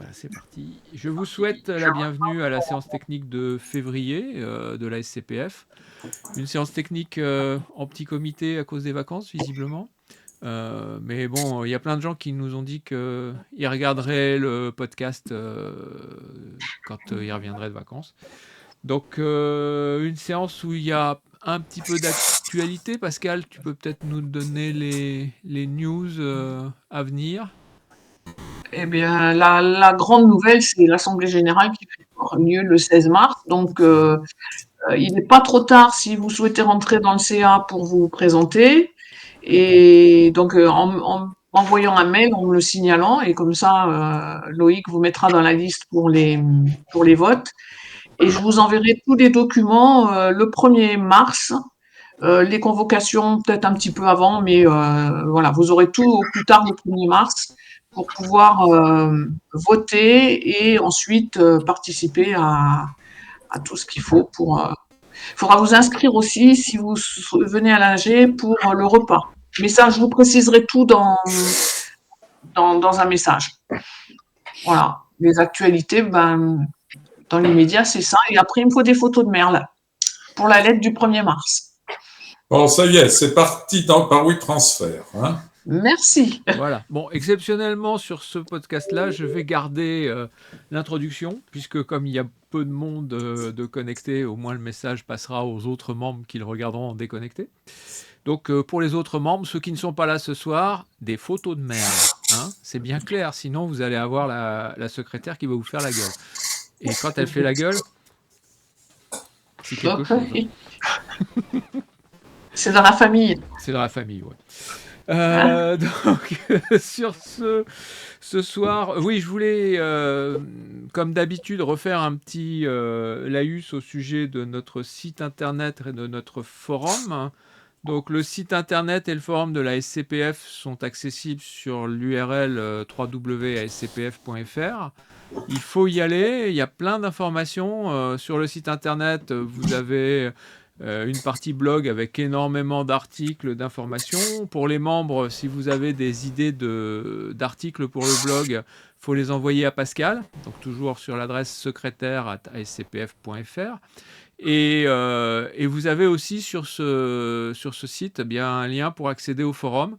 Voilà, c'est parti. Je vous souhaite la bienvenue à la séance technique de février de la SCPF. Une séance technique en petit comité à cause des vacances, visiblement. Mais bon, il y a plein de gens qui nous ont dit qu'ils regarderaient le podcast quand ils reviendraient de vacances. Donc, une séance où il y a un petit peu d'actualité. Pascal, tu peux peut-être nous donner les news à venir. Eh bien, la grande nouvelle, c'est l'Assemblée générale qui aura lieu le 16 mars. Donc, il n'est pas trop tard si vous souhaitez rentrer dans le CA pour vous présenter. Et donc, en envoyant un mail, en me le signalant, et comme ça, Loïc vous mettra dans la liste pour les votes. Et je vous enverrai tous les documents le 1er mars. Les convocations peut-être un petit peu avant, mais voilà, vous aurez tout au plus tard le 1er mars pour pouvoir voter et ensuite participer à tout ce qu'il faut pour. Il faudra vous inscrire aussi si vous venez à l'AG pour le repas. Mais ça, je vous préciserai tout dans un message. Voilà. Les actualités, ben, dans l'immédiat, c'est ça. Et après, il me faut des photos de Merle pour la lettre du 1er mars. Bon, ça y est, c'est parti par WeTransfer. Hein. Merci. Voilà. Bon, exceptionnellement, sur ce podcast-là, je vais garder l'introduction, puisque comme il y a peu de monde de connecté, au moins le message passera aux autres membres qui le regarderont en déconnecté. Donc, pour les autres membres, ceux qui ne sont pas là ce soir, des photos de Merle. Hein, c'est bien clair, sinon vous allez avoir la secrétaire qui va vous faire la gueule. Et quand elle fait la gueule, c'est quelque chose. C'est dans la famille. C'est dans la famille, ouais. Donc, sur ce soir, oui, je voulais, comme d'habitude, refaire un petit laïus au sujet de notre site internet et de notre forum. Donc, le site internet et le forum de la SCPF sont accessibles sur l'URL www.scpf.fr. Il faut y aller, il y a plein d'informations. Sur le site internet, vous avez une partie blog avec énormément d'articles, d'informations. Pour les membres, si vous avez des idées d'articles pour le blog, il faut les envoyer à Pascal, donc toujours sur l'adresse secrétaire@scpf.fr. Et vous avez aussi sur ce site bien un lien pour accéder au forum.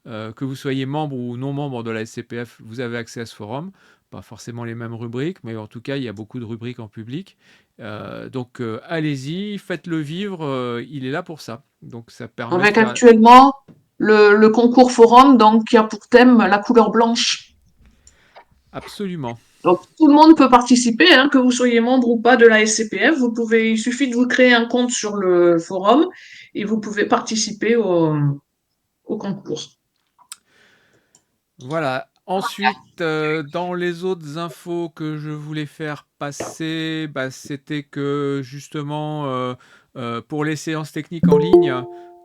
Que vous soyez membre ou non membre de la SCPF, vous avez accès à ce forum. Pas forcément les mêmes rubriques, mais en tout cas, il y a beaucoup de rubriques en public. Donc, allez-y, faites-le vivre. Il est là pour ça. Donc, ça permet de Avec faire... actuellement le concours forum, donc qui a pour thème la couleur blanche. Absolument. Donc tout le monde peut participer, hein, que vous soyez membre ou pas de la SCPF. Il suffit de vous créer un compte sur le forum et vous pouvez participer au concours. Voilà. Ensuite, dans les autres infos que je voulais faire passer, c'était que justement, pour les séances techniques en ligne,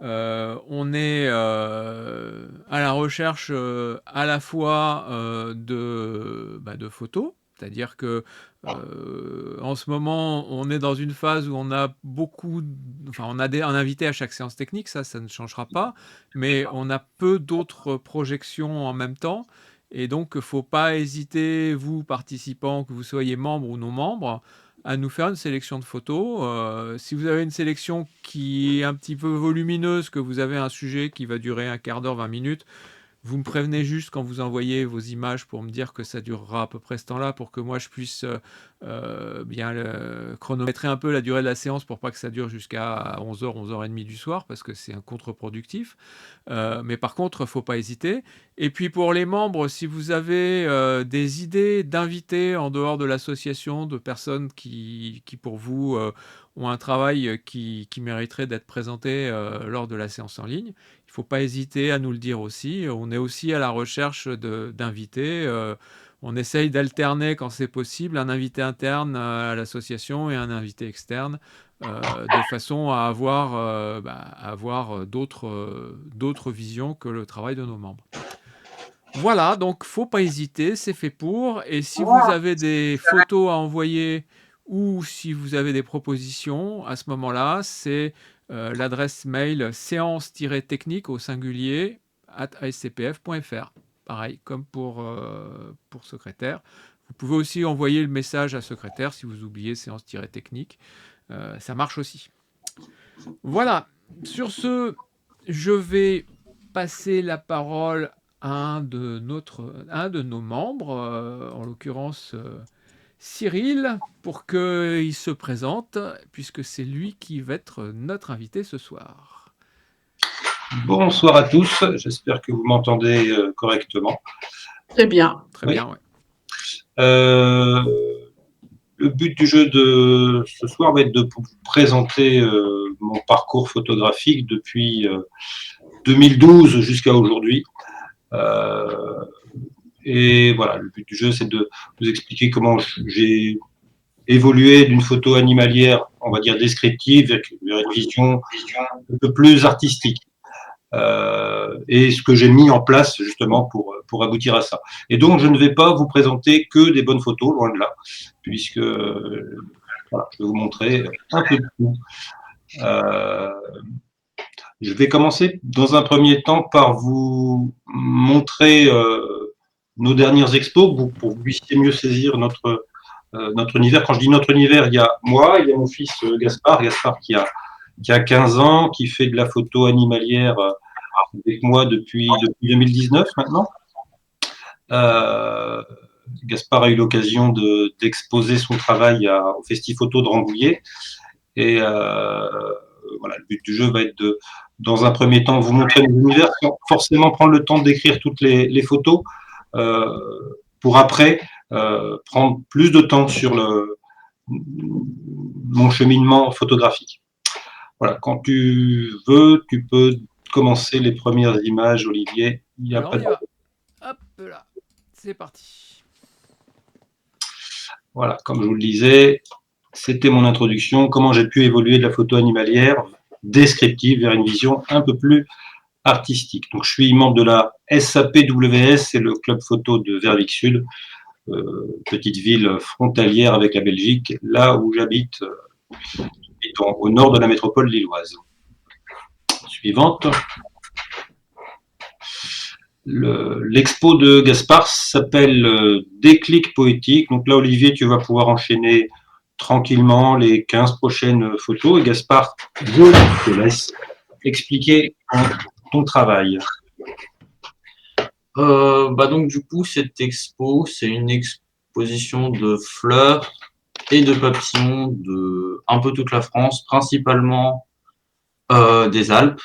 on est à la recherche à la fois de photos, c'est-à-dire que en ce moment, on est dans une phase où on a on a un invité à chaque séance technique, ça ne changera pas, mais on a peu d'autres projections en même temps. Et donc, il ne faut pas hésiter, vous, participants, que vous soyez membre ou non membre, à nous faire une sélection de photos. Si vous avez une sélection qui est un petit peu volumineuse, que vous avez un sujet qui va durer un quart d'heure, 20 minutes, vous me prévenez juste quand vous envoyez vos images pour me dire que ça durera à peu près ce temps-là, pour que moi je puisse bien chronométrer un peu la durée de la séance pour pas que ça dure jusqu'à 11h, 11h30 du soir, parce que c'est un contre-productif. Mais par contre, il ne faut pas hésiter. Et puis pour les membres, si vous avez des idées d'invités en dehors de l'association, de personnes qui pour vous ont un travail qui mériterait d'être présenté lors de la séance en ligne, il ne faut pas hésiter à nous le dire aussi. On est aussi à la recherche d'invités. On essaye d'alterner quand c'est possible un invité interne à l'association et un invité externe de façon à avoir d'autres visions que le travail de nos membres. Voilà, donc faut pas hésiter, c'est fait pour. Et si vous avez des photos à envoyer ou si vous avez des propositions, à ce moment-là, c'est l'adresse mail séance-technique au singulier @scpf.fr. pareil, comme pour secrétaire. Vous pouvez aussi envoyer le message à secrétaire si vous oubliez séance-technique. Ça marche aussi. Voilà. Sur ce, je vais passer la parole à un de nos membres, en l'occurrence Cyril, pour qu'il se présente, puisque c'est lui qui va être notre invité ce soir. Bonsoir à tous, j'espère que vous m'entendez correctement. Très bien. Très bien, ouais. Le but du jeu de ce soir va être de vous présenter mon parcours photographique depuis 2012 jusqu'à aujourd'hui. Et voilà, le but du jeu, c'est de vous expliquer comment j'ai évolué d'une photo animalière, on va dire descriptive, vers une vision un peu plus artistique. Et ce que j'ai mis en place justement pour aboutir à ça. Et donc, je ne vais pas vous présenter que des bonnes photos, loin de là, puisque voilà, je vais vous montrer un peu de tout. Je vais commencer dans un premier temps par vous montrer nos dernières expos pour que vous puissiez mieux saisir notre univers. Quand je dis notre univers, il y a moi, il y a mon fils Gaspard qui a 15 ans, qui fait de la photo animalière avec moi depuis 2019 maintenant. Gaspard a eu l'occasion d'exposer son travail au Festi-Photo de Rambouillet. Et voilà, le but du jeu va être dans un premier temps, vous montrer l'univers, sans forcément prendre le temps de décrire toutes les photos, pour après prendre plus de temps sur mon cheminement photographique. Voilà, quand tu veux, tu peux commencer les premières images, Olivier. Il y a pas de... Hop là, c'est parti. Voilà, comme je vous le disais, c'était mon introduction, comment j'ai pu évoluer de la photo animalière descriptive vers une vision un peu plus artistique. Donc, je suis membre de la SAPWS, c'est le club photo de Verviers Sud, petite ville frontalière avec la Belgique, là où j'habite, au nord de la métropole lilloise. Suivante. L'expo de Gaspard s'appelle Déclic poétique. Donc là, Olivier, tu vas pouvoir enchaîner tranquillement les 15 prochaines photos. Et Gaspard, je te laisse expliquer ton travail. Donc du coup, cette expo, c'est une exposition de fleurs et de papillons de un peu toute la France, principalement des Alpes.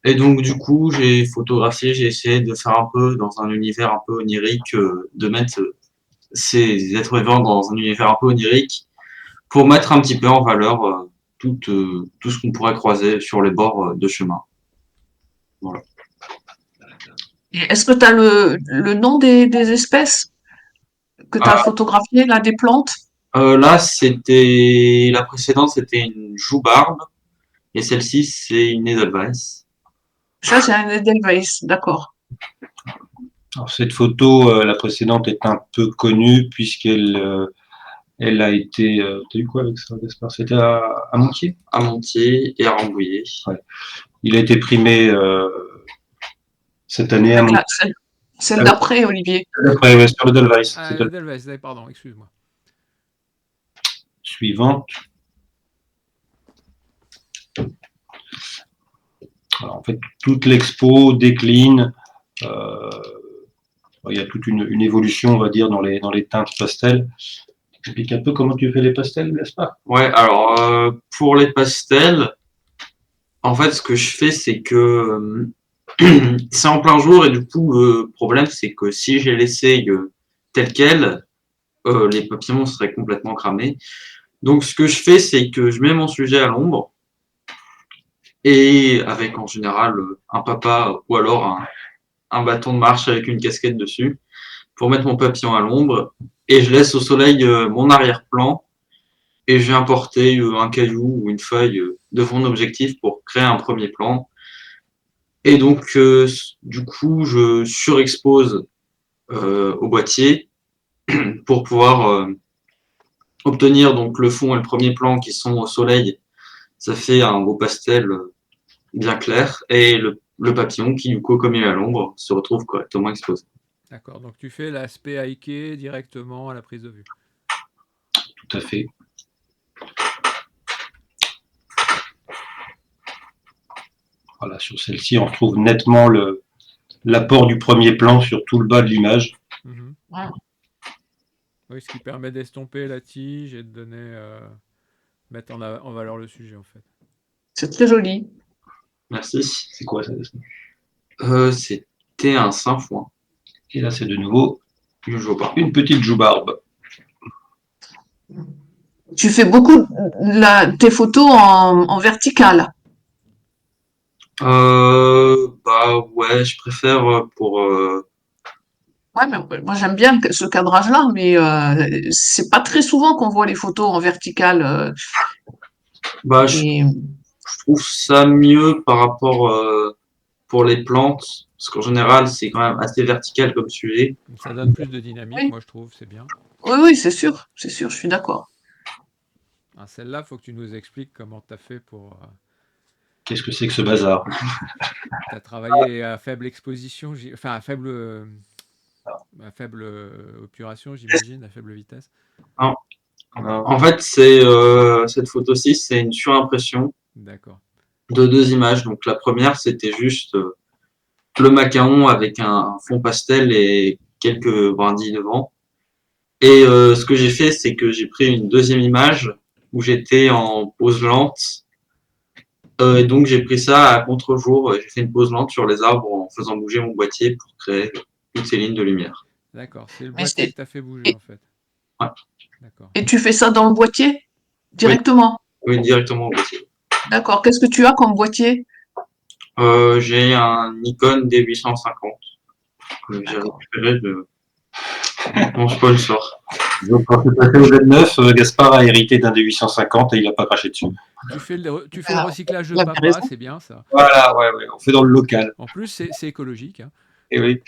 Et donc du coup, j'ai photographié, j'ai essayé de faire un peu dans un univers un peu onirique, de mettre ces êtres vivants dans un univers un peu onirique pour mettre un petit peu en valeur tout ce qu'on pourrait croiser sur les bords de chemin. Voilà. Est-ce que tu as le nom des espèces que tu as photographiées, là, des plantes? Là, la précédente, c'était une joubarbe, et celle-ci, c'est une Edelweiss. Ça, c'est un Edelweiss, d'accord. Alors, cette photo, la précédente, est un peu connue puisqu'elle elle a été... tu as eu quoi avec ça, Gaspard? C'était à Montier? À Montier et à Rambouillet. Ouais. Il a été primé cette année à Montier. Celle d'après, Olivier. D'après, ouais, sur le Edelweiss. Edelweiss, pardon, excuse-moi. Suivante. Alors, en fait, toute l'expo décline. Il y a toute une évolution, on va dire, dans les teintes pastels. Explique un peu comment tu fais les pastels, Gaspard? Ouais, alors pour les pastels, en fait, ce que je fais, c'est que c'est en plein jour et du coup, le problème, c'est que si j'ai laissé tel quel, les papillons seraient complètement cramés. Donc, ce que je fais, c'est que je mets mon sujet à l'ombre et avec en général un papa ou alors un bâton de marche avec une casquette dessus pour mettre mon papillon à l'ombre et je laisse au soleil mon arrière-plan et je viens porter un caillou ou une feuille devant mon objectif pour créer un premier plan. Et donc, du coup, je surexpose au boîtier pour pouvoir obtenir donc le fond et le premier plan qui sont au soleil. Ça fait un beau pastel bien clair. Et le papillon qui, du coup, comme il est à l'ombre, se retrouve correctement exposé. D'accord, donc tu fais l'aspect hiké directement à la prise de vue. Tout à fait. Voilà, sur celle-ci, on retrouve nettement l'apport du premier plan sur tout le bas de l'image. Mhm. Ouais. Oui, ce qui permet d'estomper la tige et de donner, mettre en valeur le sujet en fait. C'est très joli. Merci. C'est quoi ça? C'était un sainfoin. Et là, c'est de nouveau Je vois pas. une petite joubarbe. Tu fais beaucoup tes photos en verticale. Bah ouais, je préfère pour. Ouais, mais moi j'aime bien ce cadrage-là, mais c'est pas très souvent qu'on voit les photos en verticale. Bah, je Et trouve ça mieux par rapport pour les plantes, parce qu'en général, c'est quand même assez vertical comme sujet. Ça donne plus de dynamique, oui, moi je trouve, c'est bien. oui, c'est sûr, je suis d'accord. Ah, celle-là, faut que tu nous expliques comment tu as fait pour. Qu'est-ce que c'est que ce bazar? Tu as travaillé à faible exposition, enfin à faible obturation, j'imagine, à faible vitesse. En, Non. en fait, cette photo-ci, c'est une surimpression D'accord. de 2 images. Donc la première, c'était juste le macaron avec un fond pastel et quelques brindilles devant. Et ce que j'ai fait, c'est que j'ai pris une deuxième image où j'étais en pose lente. Et donc j'ai pris ça à contre-jour. J'ai fait une pose lente sur les arbres en faisant bouger mon boîtier pour créer toutes ces lignes de lumière. D'accord, c'est le Mais boîtier que tu as fait bouger et, en fait. Ouais. D'accord. et tu fais ça dans le boîtier Oui, directement. oui, directement au boîtier. D'accord. Qu'est-ce que tu as comme boîtier? J'ai un Nikon D850 que j'ai D'accord. récupéré de mon sponsor. Donc, quand tu passé au Z9, Gaspard a hérité d'un D850 et il n'a pas craché dessus. Tu fais le Ah, recyclage de il a bien papa, raison. c'est bien ça. Voilà, ouais, on fait dans le local. En plus, c'est écologique. Hein. Et oui.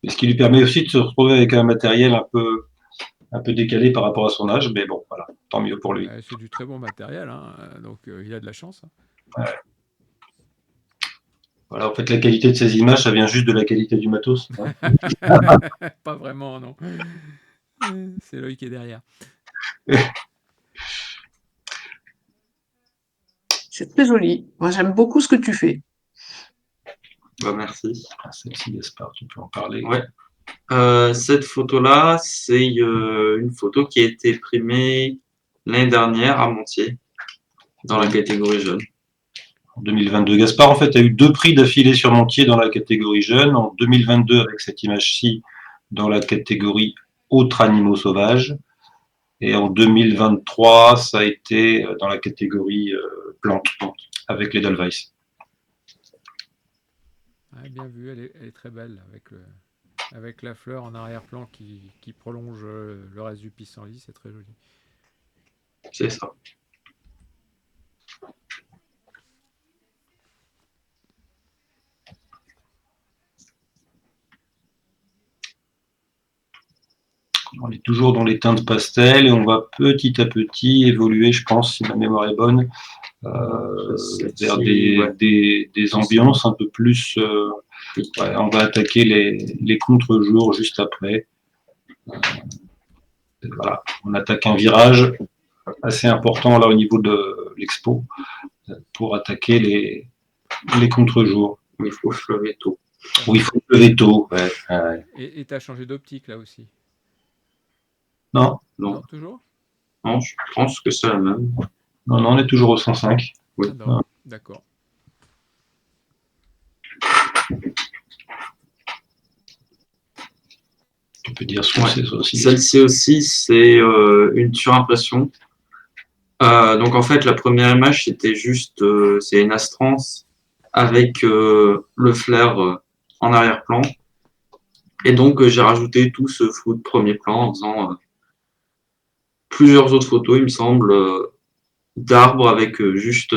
Et ce qui lui permet aussi de se retrouver avec un matériel un peu décalé par rapport à son âge, mais bon, voilà, tant mieux pour lui. C'est du très bon matériel, hein, donc il a de la chance. Hein. Ouais. Voilà, en fait, la qualité de ces images, ça vient juste de la qualité du matos. Pas vraiment, non. C'est l'œil qui est derrière. C'est très joli. Moi, j'aime beaucoup ce que tu fais. Bah, merci. Celle-ci, Gaspard, tu peux en parler. Ouais. Cette photo-là, c'est une photo qui a été primée l'année dernière à Montier, dans la catégorie jeune. En 2022, Gaspard, en fait, a eu 2 prix d'affilée sur Montier dans la catégorie jeune. En 2022, avec cette image-ci, dans la catégorie autres animaux sauvages. Et en 2023, ça a été dans la catégorie plantes, avec les Dalweiss. Ouais, bien vu, elle est très belle avec la fleur en arrière-plan qui prolonge le reste du pissenlit, c'est très joli. C'est ça. On est toujours dans les teintes pastel et on va petit à petit évoluer, je pense, si ma mémoire est bonne, vers des ambiances un peu plus. Ouais, on va attaquer les contre-jours juste après. Voilà, on attaque un virage assez important là au niveau de l'expo pour attaquer les contre-jours. Il faut se lever tôt. Oui, il faut se lever tôt. Ouais. Et tu as changé d'optique là aussi? Non. Non, toujours? non, je pense que c'est la même. Non, on est toujours au 105. Oui. Ah, non. D'accord. Tu peux dire ce que c'est ça aussi. Celle-ci aussi, c'est une surimpression. Donc en fait, la première image, c'était juste, c'est une astrance avec le flair en arrière-plan. Et donc j'ai rajouté tout ce flou de premier plan en faisant plusieurs autres photos, il me semble, d'arbres avec juste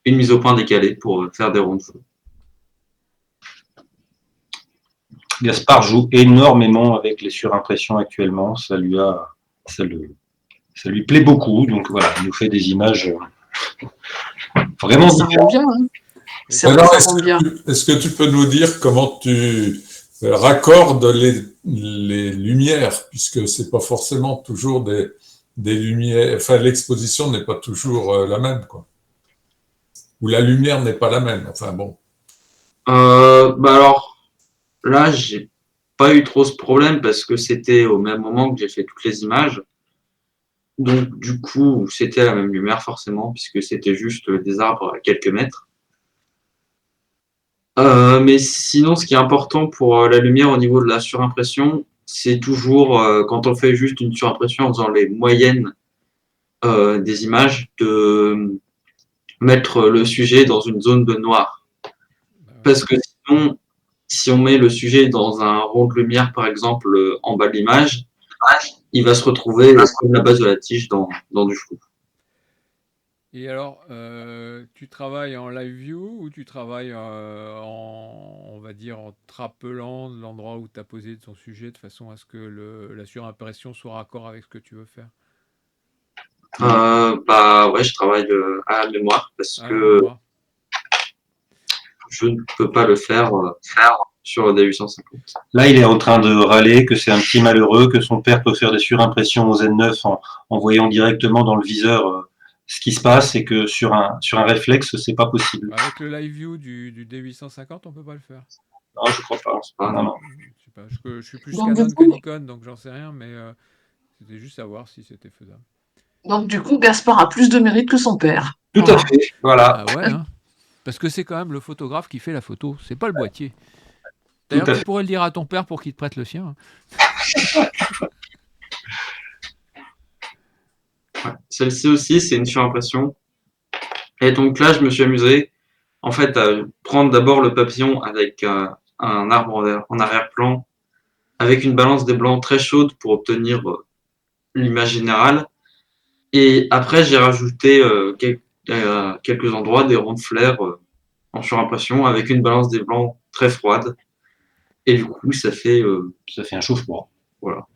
une mise au point décalée pour faire des ronds de feu. Gaspard joue énormément avec les surimpressions actuellement. Ça lui plaît beaucoup. Donc voilà, il nous fait des images vraiment Ça rend différentes. bien, hein. Ça Alors, tombe bien. est-ce que tu peux nous dire comment tu raccordes les lumières, puisque c'est pas forcément toujours des lumières, enfin l'exposition n'est pas toujours la même, quoi. Ou la lumière n'est pas la même, enfin bon. Bah alors, là, j'ai pas eu trop ce problème parce que c'était au même moment que j'ai fait toutes les images. Donc, du coup, c'était la même lumière forcément, puisque c'était juste des arbres à quelques mètres. Mais sinon, ce qui est important pour la lumière au niveau de la surimpression, c'est toujours, quand on fait juste une surimpression en faisant les moyennes des images, de mettre le sujet dans une zone de noir. Parce que sinon, si on met le sujet dans un rond de lumière, par exemple, en bas de l'image, il va se retrouver comme la base de la tige dans du flou. Et alors, tu travailles en live view ou tu travailles on va dire, en te rappelant de l'endroit où tu as posé ton sujet de façon à ce que la surimpression soit raccord avec ce que tu veux faire? Bah ouais, je travaille à la mémoire parce À la que mémoire. je ne peux pas le faire sur des 850. Là, il est en train de râler que c'est un petit malheureux, que son père peut faire des surimpressions au Z9 en voyant directement dans le viseur ce qui se passe et que sur un réflexe, c'est pas possible. Avec le live view du D850, on peut pas le faire. Non, je crois pas. Ah, Non, non. Je sais pas, je suis plus Donc, Canon du que coup, Nikon, donc j'en sais rien, mais c'était juste savoir si c'était faisable. Gaspard a plus de mérite que son père. Tout à Voilà. fait. Voilà. Ah ouais, hein. Parce que c'est quand même le photographe qui fait la photo, c'est pas le boîtier. Tout D'ailleurs, à tu fait. pourrais le dire à ton père pour qu'il te prête le sien. ouais. Celle-ci aussi, c'est une surimpression. Et donc là, je me suis amusé, en fait, à prendre d'abord le papillon avec un arbre en arrière-plan, avec une balance des blancs très chaude pour obtenir l'image générale. Et après, j'ai rajouté quelques endroits des ronds de flair en surimpression avec une balance des blancs très froide. Et du coup, ça fait un chaud-froid. voilà.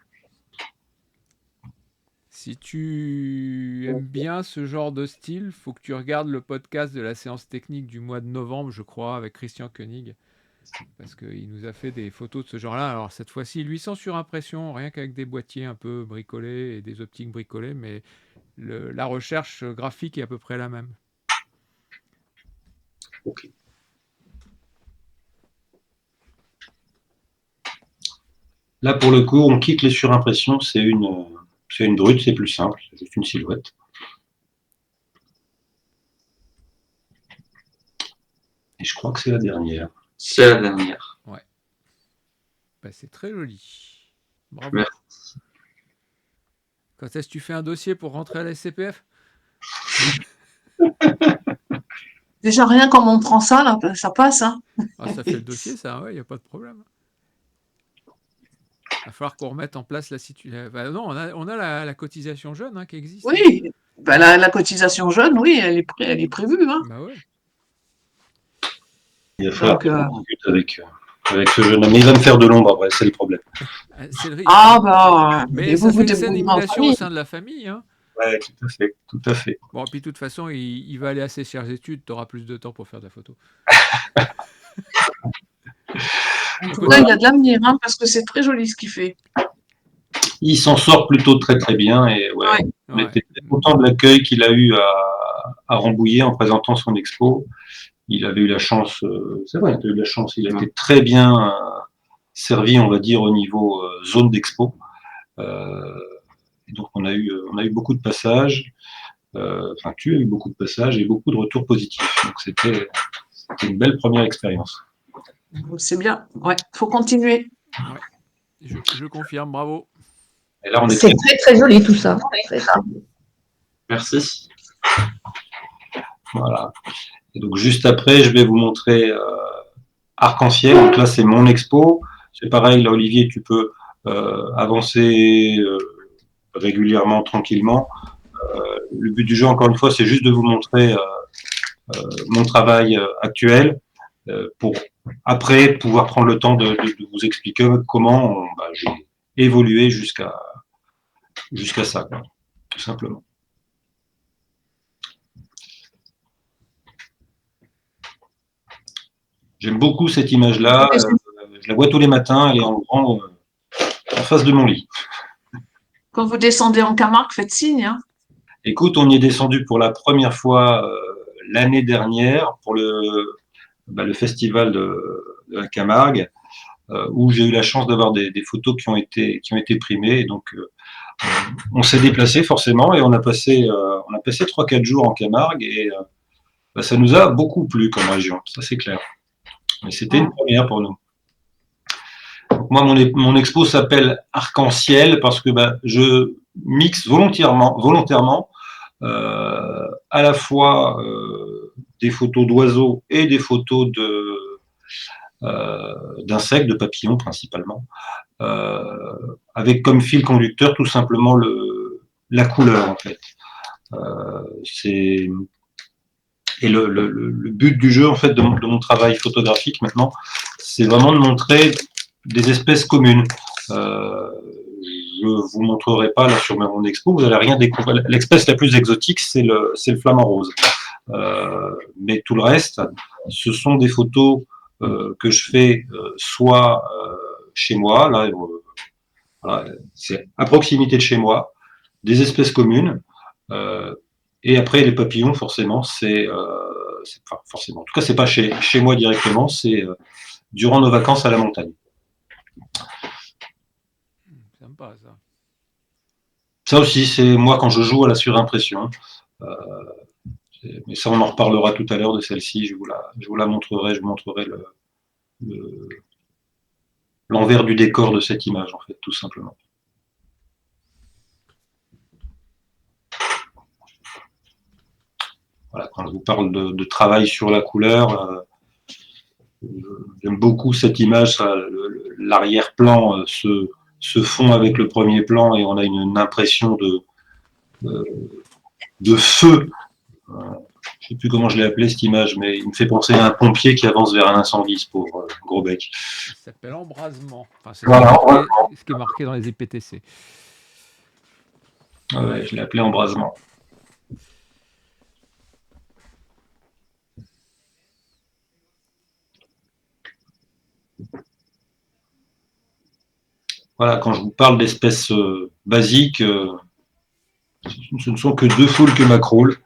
Si tu aimes bien ce genre de style, faut que tu regardes le podcast de la séance technique du mois de novembre, je crois, avec Christian Koenig, parce qu'il nous a fait des photos de ce genre-là. Alors cette fois-ci, lui sans surimpression, rien qu'avec des boîtiers un peu bricolés et des optiques bricolées, mais la recherche graphique est à peu près la même. Ok. Là, pour le coup, on quitte les surimpressions. C'est une brute, c'est plus simple. C'est juste une silhouette. Et je crois que c'est la dernière. C'est la dernière. Ouais. Bah, c'est très joli. Bravo. Merci. Quand est-ce que tu fais un dossier pour rentrer à la SCPF? Déjà, rien comme on prend ça, là, ça passe. Hein. Ah, ça fait le dossier, ça, ouais, il n'y a pas de problème. Il va falloir qu'on remette en place la situation. Bah, non, on a la cotisation jeune qui existe. Oui, ben, la cotisation jeune, oui, elle est prévue. Hein. Bah ouais. Il va falloir Donc, que je discute avec ce jeune homme. Mais il va me faire de l'ombre après, c'est le problème. C'est le risque. ah, bah, Mais vous ça vous fait une débrouillez saine en émulation au famille. sein de la famille. Hein. Ouais, tout à fait, tout à fait. Bon, puis de toute façon, il va aller à ses chères études, tu auras plus de temps pour faire de la photo. En tout Écoute, cas, il a de l'avenir, hein, parce que c'est très joli ce qu'il fait. Il s'en sort plutôt très très bien et ouais, Ouais. on ouais. était très content de l'accueil qu'il a eu à Rambouillet en présentant son expo. Il avait eu la chance, c'est vrai, il a eu la chance, il a été très bien servi, on va dire, au niveau zone d'expo. Et donc on a eu beaucoup de passages, enfin tu as eu beaucoup de passages et beaucoup de retours positifs. Donc c'était une belle première expérience. C'est bien. Ouais, faut continuer. Ouais. Je confirme, bravo. Et là on est C'est très très joli tout ça. Très, très joli. Merci. voilà. Et donc juste après, je vais vous montrer Arc-en-Ciel. Donc là c'est mon expo. C'est pareil, là Olivier, tu peux avancer régulièrement, tranquillement. Le but du jeu, encore une fois, c'est juste de vous montrer mon travail actuel pour après pouvoir prendre le temps de vous expliquer comment j'ai évolué jusqu'à ça, quoi, tout simplement. J'aime beaucoup cette image-là. Je la vois tous les matins, elle est en grand en face de mon lit. Quand vous descendez en Camargue, faites signe, hein. Écoute, on y est descendu pour la première fois l'année dernière pour le festival de la Camargue, où j'ai eu la chance d'avoir des photos qui ont été primées. Et donc, on s'est déplacé forcément et on a passé 3-4 jours en Camargue et ça nous a beaucoup plu comme région, ça c'est clair. Mais c'était une première pour nous. Donc, moi, mon expo s'appelle Arc-en-Ciel parce que je mixe volontairement à la fois des photos d'oiseaux et des photos d'insectes, de papillons principalement, avec comme fil conducteur tout simplement la couleur en fait. Et le but du jeu en fait de mon travail photographique maintenant, c'est vraiment de montrer des espèces communes. Je vous montrerai pas là sur mon expo, vous n'allez rien découvrir. L'espèce la plus exotique, c'est le flamant rose. Mais tout le reste, ce sont des photos que je fais soit chez moi, là, voilà, c'est à proximité de chez moi, des espèces communes. Et après, les papillons, forcément, enfin, forcément. En tout cas, c'est pas chez moi directement, c'est durant nos vacances à la montagne. Sympa, ça. Ça aussi, c'est moi quand je joue à la surimpression. Mais ça, on en reparlera tout à l'heure de celle-ci. Je vous la montrerai. Je vous montrerai l'envers du décor de cette image, en fait, tout simplement. Voilà, quand je vous parle de travail sur la couleur, j'aime beaucoup cette image. L'arrière-plan se fond avec le premier plan et on a une impression de feu. Je ne sais plus comment je l'ai appelé cette image, mais il me fait penser à un pompier qui avance vers un incendie, ce pauvre gros bec. Ça s'appelle embrasement. Enfin, c'est Voilà, ce qui est marqué dans les IPTC. Ouais, je l'ai appelé embrasement. Voilà, quand je vous parle d'espèces basiques, ce ne sont que 2 foules que macroule.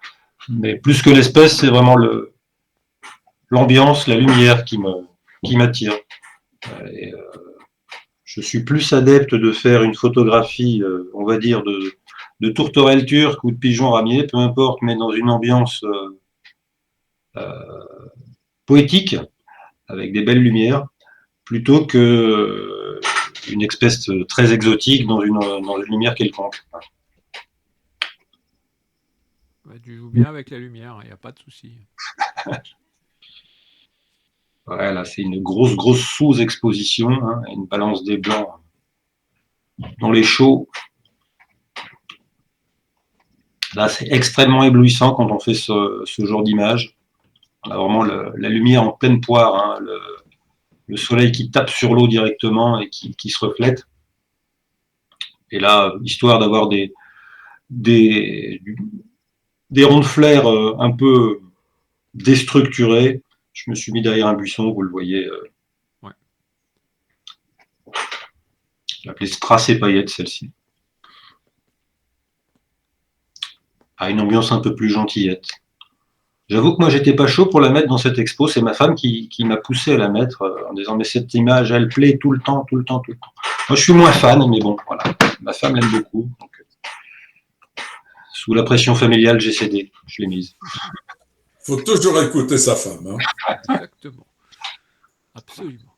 Mais plus que l'espèce, c'est vraiment l'ambiance, la lumière qui m'attire. Je suis plus adepte de faire une photographie, on va dire, de tourterelle turque ou de pigeon ramier, peu importe, mais dans une ambiance poétique, avec des belles lumières, plutôt que une espèce très exotique dans une lumière quelconque. Tu joues bien avec la lumière, il n'y a pas de souci. Ouais, là, c'est une grosse sous-exposition, hein, une balance des blancs dans les chauds. Là, c'est extrêmement éblouissant quand on fait ce genre d'image. On a vraiment la lumière en pleine poire, hein, le soleil qui tape sur l'eau directement et qui se reflète. Et là, histoire d'avoir des ronds de flair un peu déstructurés, je me suis mis derrière un buisson, vous le voyez. Ouais. Je l'ai appelée Strass et paillettes, celle-ci. À une ambiance un peu plus gentillette. J'avoue que moi, j'étais pas chaud pour la mettre dans cette expo. C'est ma femme qui m'a poussé à la mettre en disant mais cette image, elle plaît tout le temps. Moi, je suis moins fan, mais bon, voilà. Ma femme l'aime beaucoup. Donc, sous la pression familiale, j'ai cédé. Je l'ai mise. Il faut toujours écouter sa femme. Hein. Exactement. Absolument.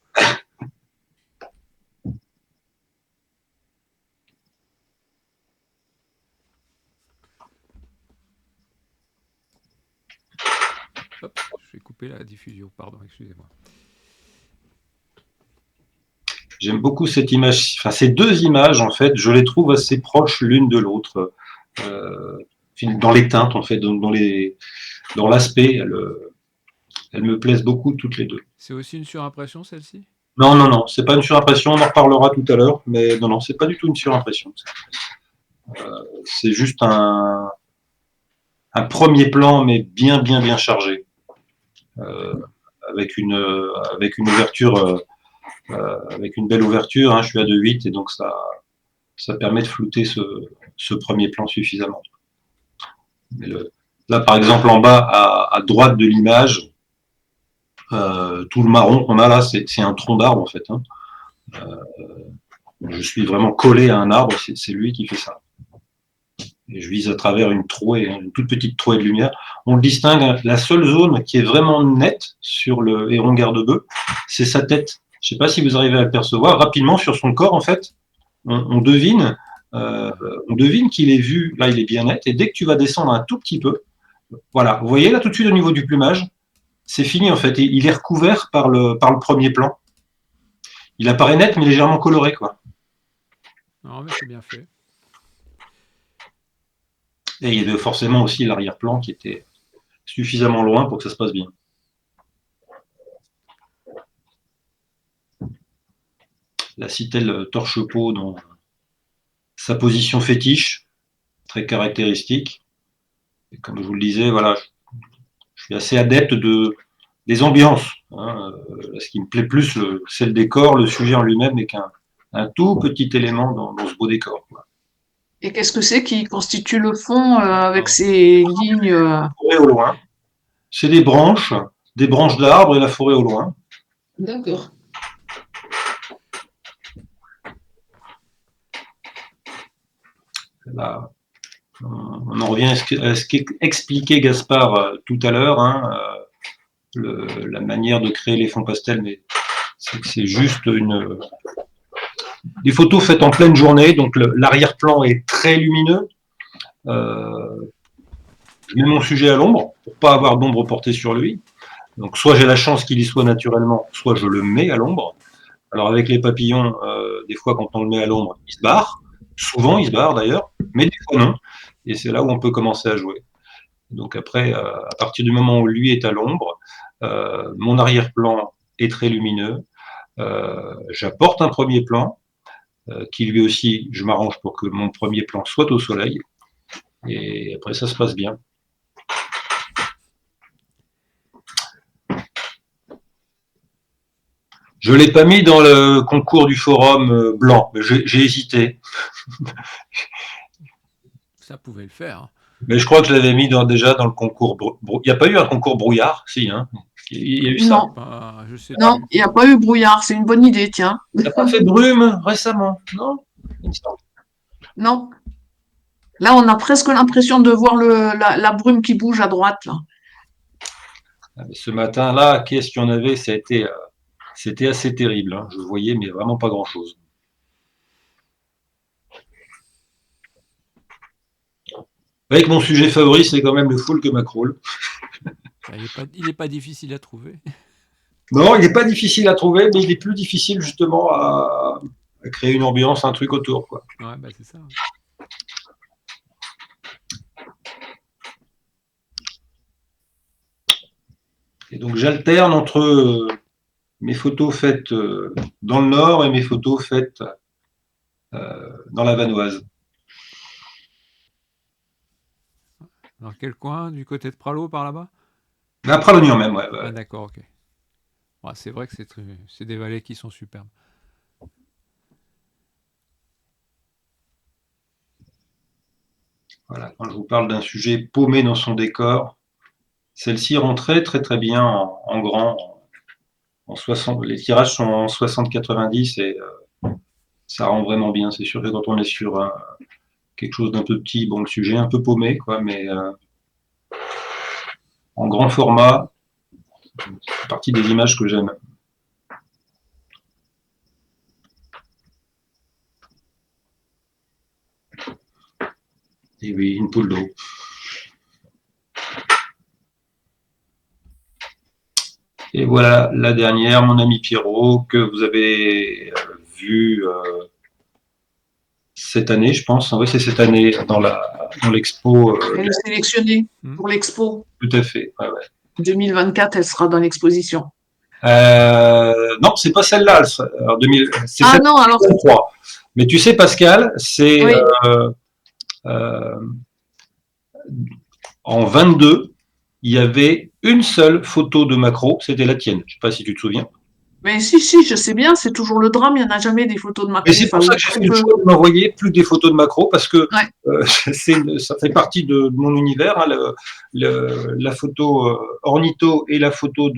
Hop, je vais couper la diffusion, pardon, excusez-moi. J'aime beaucoup cette image, enfin ces 2 images en fait, je les trouve assez proches l'une de l'autre, dans les teintes en fait, dans l'aspect, elles me plaisent beaucoup toutes les 2. C'est aussi une surimpression celle-ci? Non, c'est pas une surimpression, on en reparlera tout à l'heure, mais non, c'est pas du tout une surimpression. C'est juste un premier plan, mais bien chargé. avec une ouverture, avec une belle ouverture, hein, je suis à 2,8 et donc ça permet de flouter ce premier plan suffisamment. Mais là, par exemple, en bas, à droite de l'image, tout le marron qu'on a là, c'est un tronc d'arbre en fait. Hein. Je suis vraiment collé à un arbre, c'est lui qui fait ça. Et je vise à travers une trouée, une toute petite trouée de lumière. On le distingue, la seule zone qui est vraiment nette sur le héron garde-bœuf, c'est sa tête. Je ne sais pas si vous arrivez à le percevoir. Rapidement, sur son corps, en fait, on devine qu'il est vu, là il est bien net, et dès que tu vas descendre un tout petit peu, voilà, vous voyez là tout de suite au niveau du plumage, c'est fini en fait, il est recouvert par le premier plan. Il apparaît net mais légèrement coloré, quoi. Non, mais c'est bien fait. Et il y avait forcément aussi l'arrière-plan qui était suffisamment loin pour que ça se passe bien. La citelle torche-peau dans sa position fétiche, très caractéristique. Et comme je vous le disais, voilà, je suis assez adepte des ambiances. Hein. Ce qui me plaît plus, c'est le décor, le sujet en lui-même n'est qu'un tout petit élément dans ce beau décor. Quoi. Et qu'est-ce que c'est qui constitue le fond avec ces lignes La forêt au loin. C'est des branches d'arbres et la forêt au loin. D'accord. Là, on en revient à ce qu'expliquait Gaspard tout à l'heure, hein, la manière de créer les fonds pastels, mais c'est juste des photos faites en pleine journée, donc l'arrière-plan est très lumineux. Je mets mon sujet à l'ombre pour pas avoir d'ombre portée sur lui. Donc soit j'ai la chance qu'il y soit naturellement, soit je le mets à l'ombre. Alors avec les papillons, des fois quand on le met à l'ombre, il se barre. Souvent il se barre d'ailleurs, mais des fois non. Et c'est là où on peut commencer à jouer. Donc après, à partir du moment où lui est à l'ombre, mon arrière-plan est très lumineux. J'apporte un premier plan, qui lui aussi, je m'arrange pour que mon premier plan soit au soleil. Et après, ça se passe bien. Je ne l'ai pas mis dans le concours du forum blanc, mais j'ai hésité. Ça pouvait le faire. Mais je crois que je l'avais mis déjà dans le concours. Il n'y a pas eu un concours brouillard? Si, hein. Il y a eu ça. Je sais Non, il n'y a pas eu brouillard, c'est une bonne idée, tiens. Il n'a pas fait brume récemment, non? Non. Là, on a presque l'impression de voir la brume qui bouge à droite. Là. Ce matin-là, qu'est-ce qu'il y en avait? C'était assez terrible. Hein. Je voyais, mais vraiment pas grand-chose. Avec mon sujet favori, c'est quand même le Folk Macroll. Il n'est pas difficile à trouver. Non, il n'est pas difficile à trouver, mais il est plus difficile justement à créer une ambiance, un truc autour. Quoi. Ouais, bah c'est ça. Et donc j'alterne entre mes photos faites dans le nord et mes photos faites dans la Vanoise. Dans quel coin? Du côté de Pralot, par là-bas? À Pralognan même, ouais. Ah d'accord, ok. Ouais, c'est vrai que c'est des vallées qui sont superbes. Voilà, quand je vous parle d'un sujet paumé dans son décor, celle-ci rend très bien en grand. En 60, les tirages sont en 60-90 et ça rend vraiment bien. C'est sûr que quand on est sur quelque chose d'un peu petit, bon, le sujet est un peu paumé, quoi, mais en grand format, c'est partie des images que j'aime. Et oui, une poule d'eau. Et voilà la dernière, mon ami Pierrot, que vous avez vu cette année, je pense. Oui, c'est cette année dans l'expo. Elle est sélectionnée pour l'expo. Tout à fait. Ouais. 2024, elle sera dans l'exposition. Non, c'est pas celle-là. C'est celle non, alors. 3. Mais tu sais, Pascal, c'est oui. En 22, il y avait une seule photo de macro, c'était la tienne. Je ne sais pas si tu te souviens. Mais si, je sais bien, c'est toujours le drame, il n'y en a jamais des photos de Et macro, c'est enfin, pour ça ou que j'ai très fait le peu. choix de m'envoyer plus des photos de macro, parce que Ouais. ça fait partie de mon univers, hein, la photo ornitho et la photo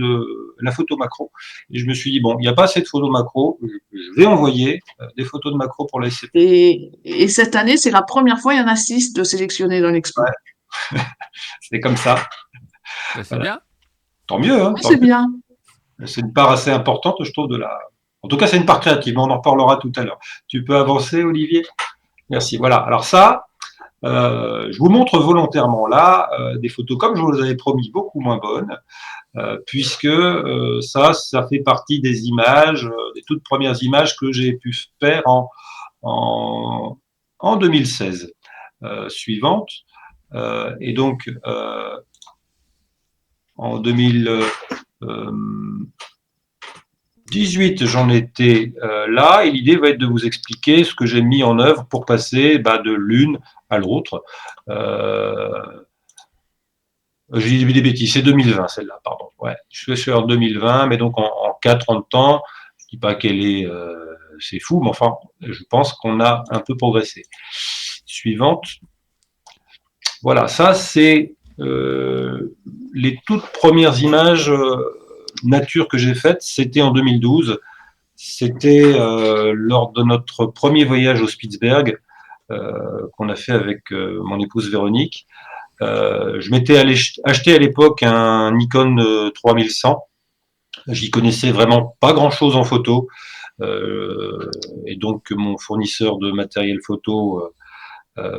macro. Et je me suis dit, bon, il n'y a pas assez de photos macro, je vais envoyer des photos de macro pour la SCP. Et cette année, c'est la première fois, il y en a 6 de sélectionnés dans l'expo. Ouais. C'est comme ça. Bah, c'est Voilà. bien. Tant mieux, hein, Oui, tant c'est mieux. bien. C'est une part assez importante, je trouve, En tout cas, c'est une part créative, mais on en reparlera tout à l'heure. Tu peux avancer, Olivier? Merci. Voilà. Alors ça, je vous montre volontairement là des photos, comme je vous avais promis, beaucoup moins bonnes, puisque ça fait partie des images, des toutes premières images que j'ai pu faire en 2016. Suivante. Et donc, en 2018, j'en étais là, et l'idée va être de vous expliquer ce que j'ai mis en œuvre pour passer de l'une à l'autre. J'ai dit des bêtises, c'est 2020 celle-là, pardon. Ouais, je suis en 2020, mais donc en 4 ans de temps, je ne dis pas qu'elle est, c'est fou, mais enfin, je pense qu'on a un peu progressé. Suivante. Voilà, ça c'est les toutes premières images nature que j'ai faites, c'était en 2012. C'était lors de notre premier voyage au Spitzberg qu'on a fait avec mon épouse Véronique. Je m'étais acheté à l'époque un Nikon 3100. J'y connaissais vraiment pas grand-chose en photo. Et donc mon fournisseur de matériel photo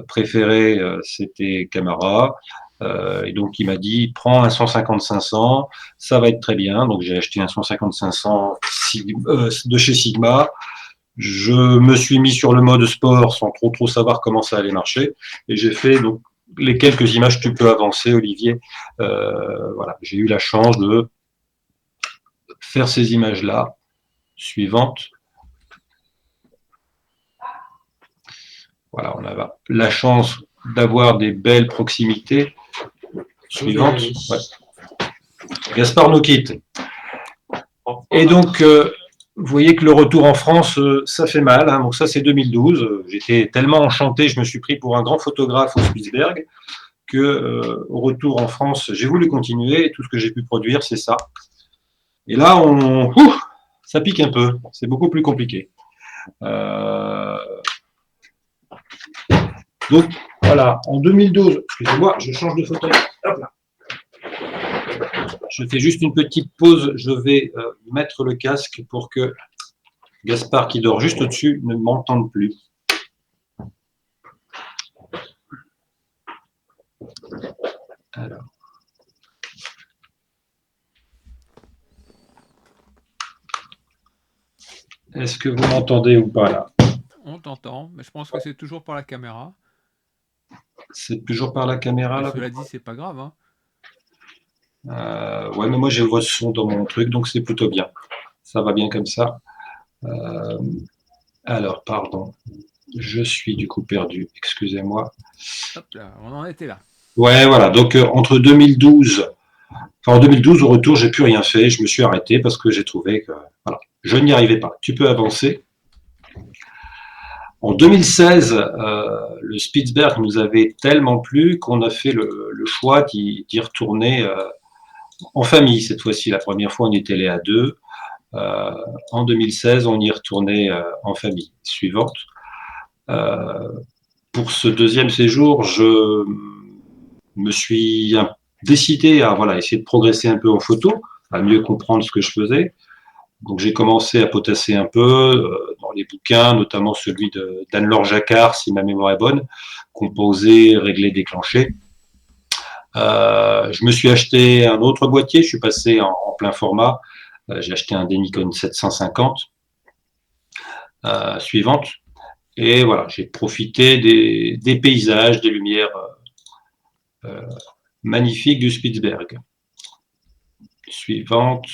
préféré, c'était Camara. Et donc il m'a dit, prends un 150-500, ça va être très bien. Donc j'ai acheté un 150-500 de chez Sigma. Je me suis mis sur le mode sport sans trop savoir comment ça allait marcher. Et j'ai fait donc les quelques images. Tu peux avancer, Olivier. Voilà, j'ai eu la chance de faire ces images-là. Suivante. Voilà, on a la chance d'avoir des belles proximités. Suivante. Ouais. Gaspard nous quitte. Et donc, vous voyez que le retour en France, ça fait mal. Hein. Donc ça, c'est 2012. J'étais tellement enchanté, je me suis pris pour un grand photographe au Spitzberg, que au retour en France, j'ai voulu continuer. Et tout ce que j'ai pu produire, c'est ça. Et là, ça pique un peu. C'est beaucoup plus compliqué. Donc, voilà, en 2012, excusez-moi, je change de fauteuil. Hop là. Je fais juste une petite pause. Je vais mettre le casque pour que Gaspard, qui dort juste au-dessus, ne m'entende plus. Alors. Est-ce que vous m'entendez ou pas là? On t'entend, mais je pense que c'est toujours par la caméra. C'est toujours par la caméra là? Cela dit, c'est pas grave. Hein. Ouais, mais moi j'ai le son dans mon truc, donc c'est plutôt bien. Ça va bien comme ça. Alors, pardon. Je suis du coup perdu, excusez-moi. Hop là, on en était là. Ouais, voilà. Donc, entre 2012, en 2012, au retour, j'ai plus rien fait. Je me suis arrêté parce que j'ai trouvé que voilà, je n'y arrivais pas. Tu peux avancer. En 2016, le Spitzberg nous avait tellement plu qu'on a fait le choix d'y retourner en famille. Cette fois-ci, la première fois, on y était allé à deux. En 2016, on y retournait en famille. Suivante. Pour ce deuxième séjour, je me suis décidé à essayer de progresser un peu en photo, à mieux comprendre ce que je faisais. Donc j'ai commencé à potasser un peu dans les bouquins, notamment celui d'Anne-Laure Jacquard, si ma mémoire est bonne, composer, régler, déclencher. Je me suis acheté un autre boîtier, je suis passé en plein format. J'ai acheté un Nikon 750. Suivante. Et voilà, j'ai profité des paysages, des lumières magnifiques du Spitzberg. Suivante.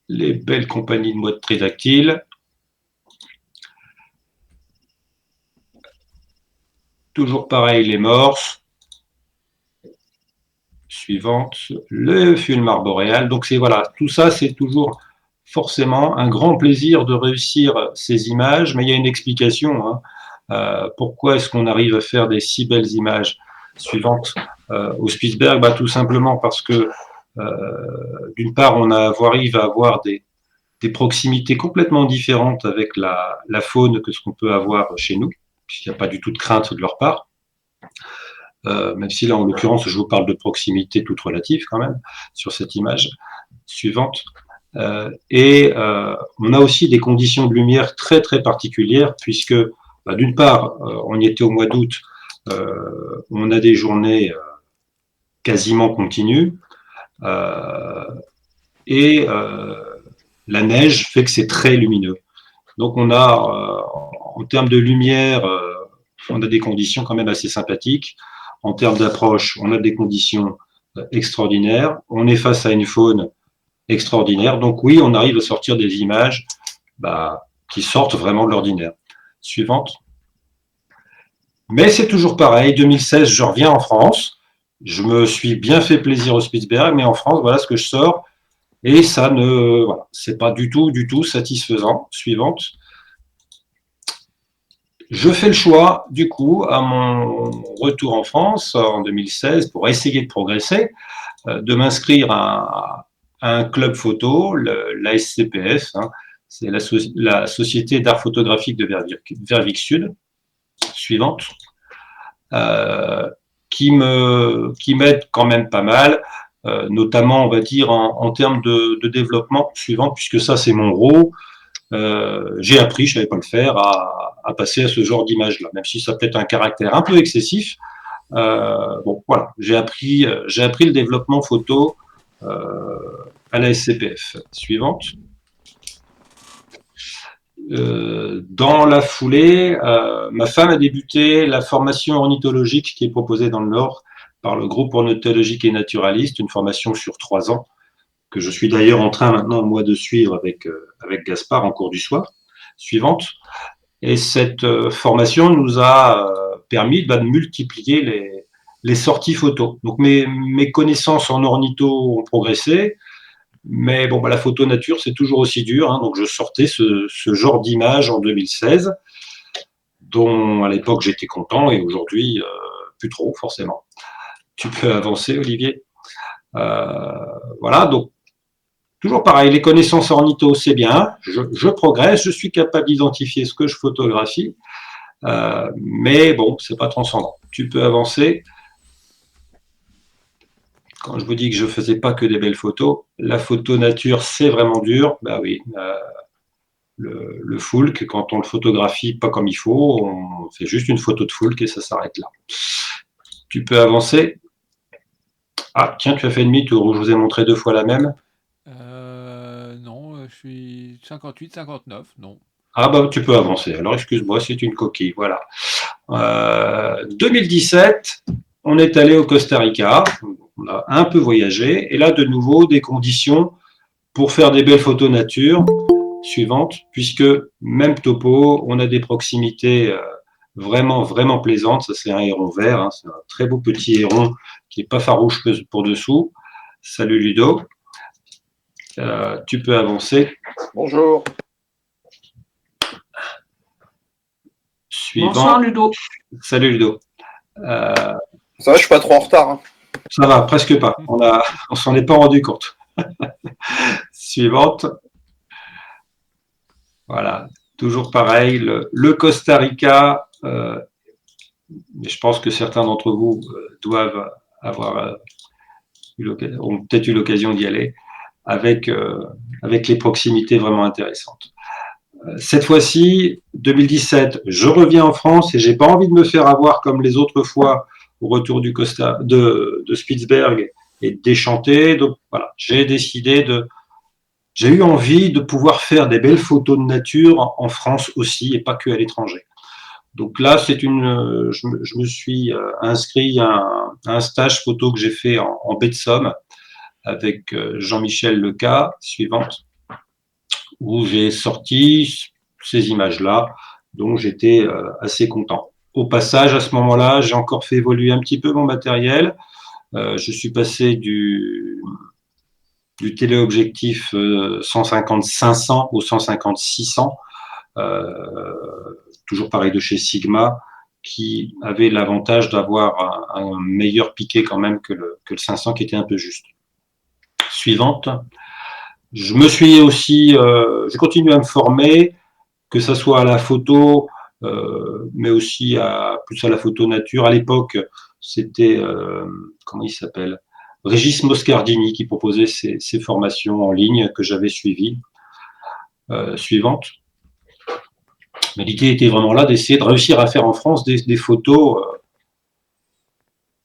Les belles compagnies de mode tridactyle. Toujours pareil, les morses. Suivante, le fulmar boréal. Donc voilà, tout ça, c'est toujours forcément un grand plaisir de réussir ces images, mais il y a une explication. Hein. Pourquoi est-ce qu'on arrive à faire des si belles images? Suivante, au Spitzberg, tout simplement parce que d'une part, arrive à avoir des proximités complètement différentes avec la faune que ce qu'on peut avoir chez nous, puisqu'il n'y a pas du tout de crainte de leur part. Même si là, en l'occurrence, je vous parle de proximité toute relative quand même sur cette image suivante. On a aussi des conditions de lumière très très particulières, puisque d'une part, on y était au mois d'août, on a des journées quasiment continues, la neige fait que c'est très lumineux. Donc on a, en termes de lumière, on a des conditions quand même assez sympathiques. En termes d'approche, on a des conditions extraordinaires. On est face à une faune extraordinaire. Donc oui, on arrive à sortir des images qui sortent vraiment de l'ordinaire. Suivante. Mais c'est toujours pareil. 2016, je reviens en France. Je me suis bien fait plaisir au Spitzberg, mais en France, voilà ce que je sors. Et ça ne, voilà, c'est pas du tout satisfaisant. Suivante. Je fais le choix, du coup, à mon retour en France en 2016, pour essayer de progresser, de m'inscrire à un club photo, l'ASCPF, hein, c'est la Société d'art photographique de Verviers Sud, suivante, qui m'aide quand même pas mal, notamment, on va dire, en termes de développement, suivante, puisque ça, c'est mon rôle. J'ai appris, je ne savais pas le faire, à passer à ce genre d'image-là, même si ça peut être un caractère un peu excessif. Bon, voilà, j'ai appris le développement photo à la SCPF. Suivante. Dans la foulée, ma femme a débuté la formation ornithologique qui est proposée dans le Nord par le groupe ornithologique et naturaliste, une formation sur 3 ans, que je suis d'ailleurs en train maintenant, moi, de suivre avec Gaspard en cours du soir. Suivante. Et cette formation nous a permis de multiplier les sorties photos. Donc mes connaissances en ornitho ont progressé, mais bon, la photo nature, c'est toujours aussi dur. Hein, donc je sortais ce genre d'image en 2016, dont à l'époque j'étais content, et aujourd'hui, plus trop, forcément. Tu peux avancer, Olivier. Voilà, donc toujours pareil, les connaissances ornitho, c'est bien, je progresse, je suis capable d'identifier ce que je photographie, mais bon, c'est pas transcendant. Tu peux avancer. Quand je vous dis que je faisais pas que des belles photos, la photo nature, c'est vraiment dur. Bah oui, le foulque, quand on le photographie pas comme il faut, on fait juste une photo de foulque et ça s'arrête là. Tu peux avancer. Ah, tiens, tu as fait demi-tour où je vous ai montré 2 fois la même. Non, je suis 58, 59, non. Ah tu peux avancer. Alors excuse-moi, c'est une coquille, voilà. 2017, on est allé au Costa Rica, on a un peu voyagé, et là de nouveau des conditions pour faire des belles photos nature. Suivante, puisque même topo, on a des proximités vraiment plaisantes. Ça c'est un héron vert, hein, c'est un très beau petit héron qui n'est pas farouche pour dessous. Salut Ludo. Tu peux avancer. Bonjour. Suivant. Bonsoir Ludo. Salut Ludo. Ça va, je suis pas trop en retard. Hein. Ça va, presque pas. On s'en est pas rendu compte. Suivante. Voilà, toujours pareil. Le Costa Rica, je pense que certains d'entre vous doivent avoir ont peut-être eu l'occasion d'y aller avec les proximités vraiment intéressantes. Cette fois-ci, 2017, je reviens en France et j'ai pas envie de me faire avoir comme les autres fois au retour du de Spitzberg et de déchanter. Donc voilà, j'ai eu envie de pouvoir faire des belles photos de nature en France aussi et pas que à l'étranger. Donc là, je me suis inscrit à un stage photo que j'ai fait en baie de Somme avec Jean-Michel Leca, suivante, où j'ai sorti ces images-là, dont j'étais assez content. Au passage, à ce moment-là, j'ai encore fait évoluer un petit peu mon matériel. Je suis passé du téléobjectif 150-500 au 150-600, toujours pareil de chez Sigma, qui avait l'avantage d'avoir un meilleur piqué quand même que le 500 qui était un peu juste. Suivante. Je me suis aussi, je continue à me former, que ce soit à la photo, mais aussi plus à la photo nature. À l'époque, c'était, comment il s'appelle, Régis Moscardini qui proposait ces formations en ligne que j'avais suivies. Suivante. Mais l'idée était vraiment là d'essayer de réussir à faire en France des photos,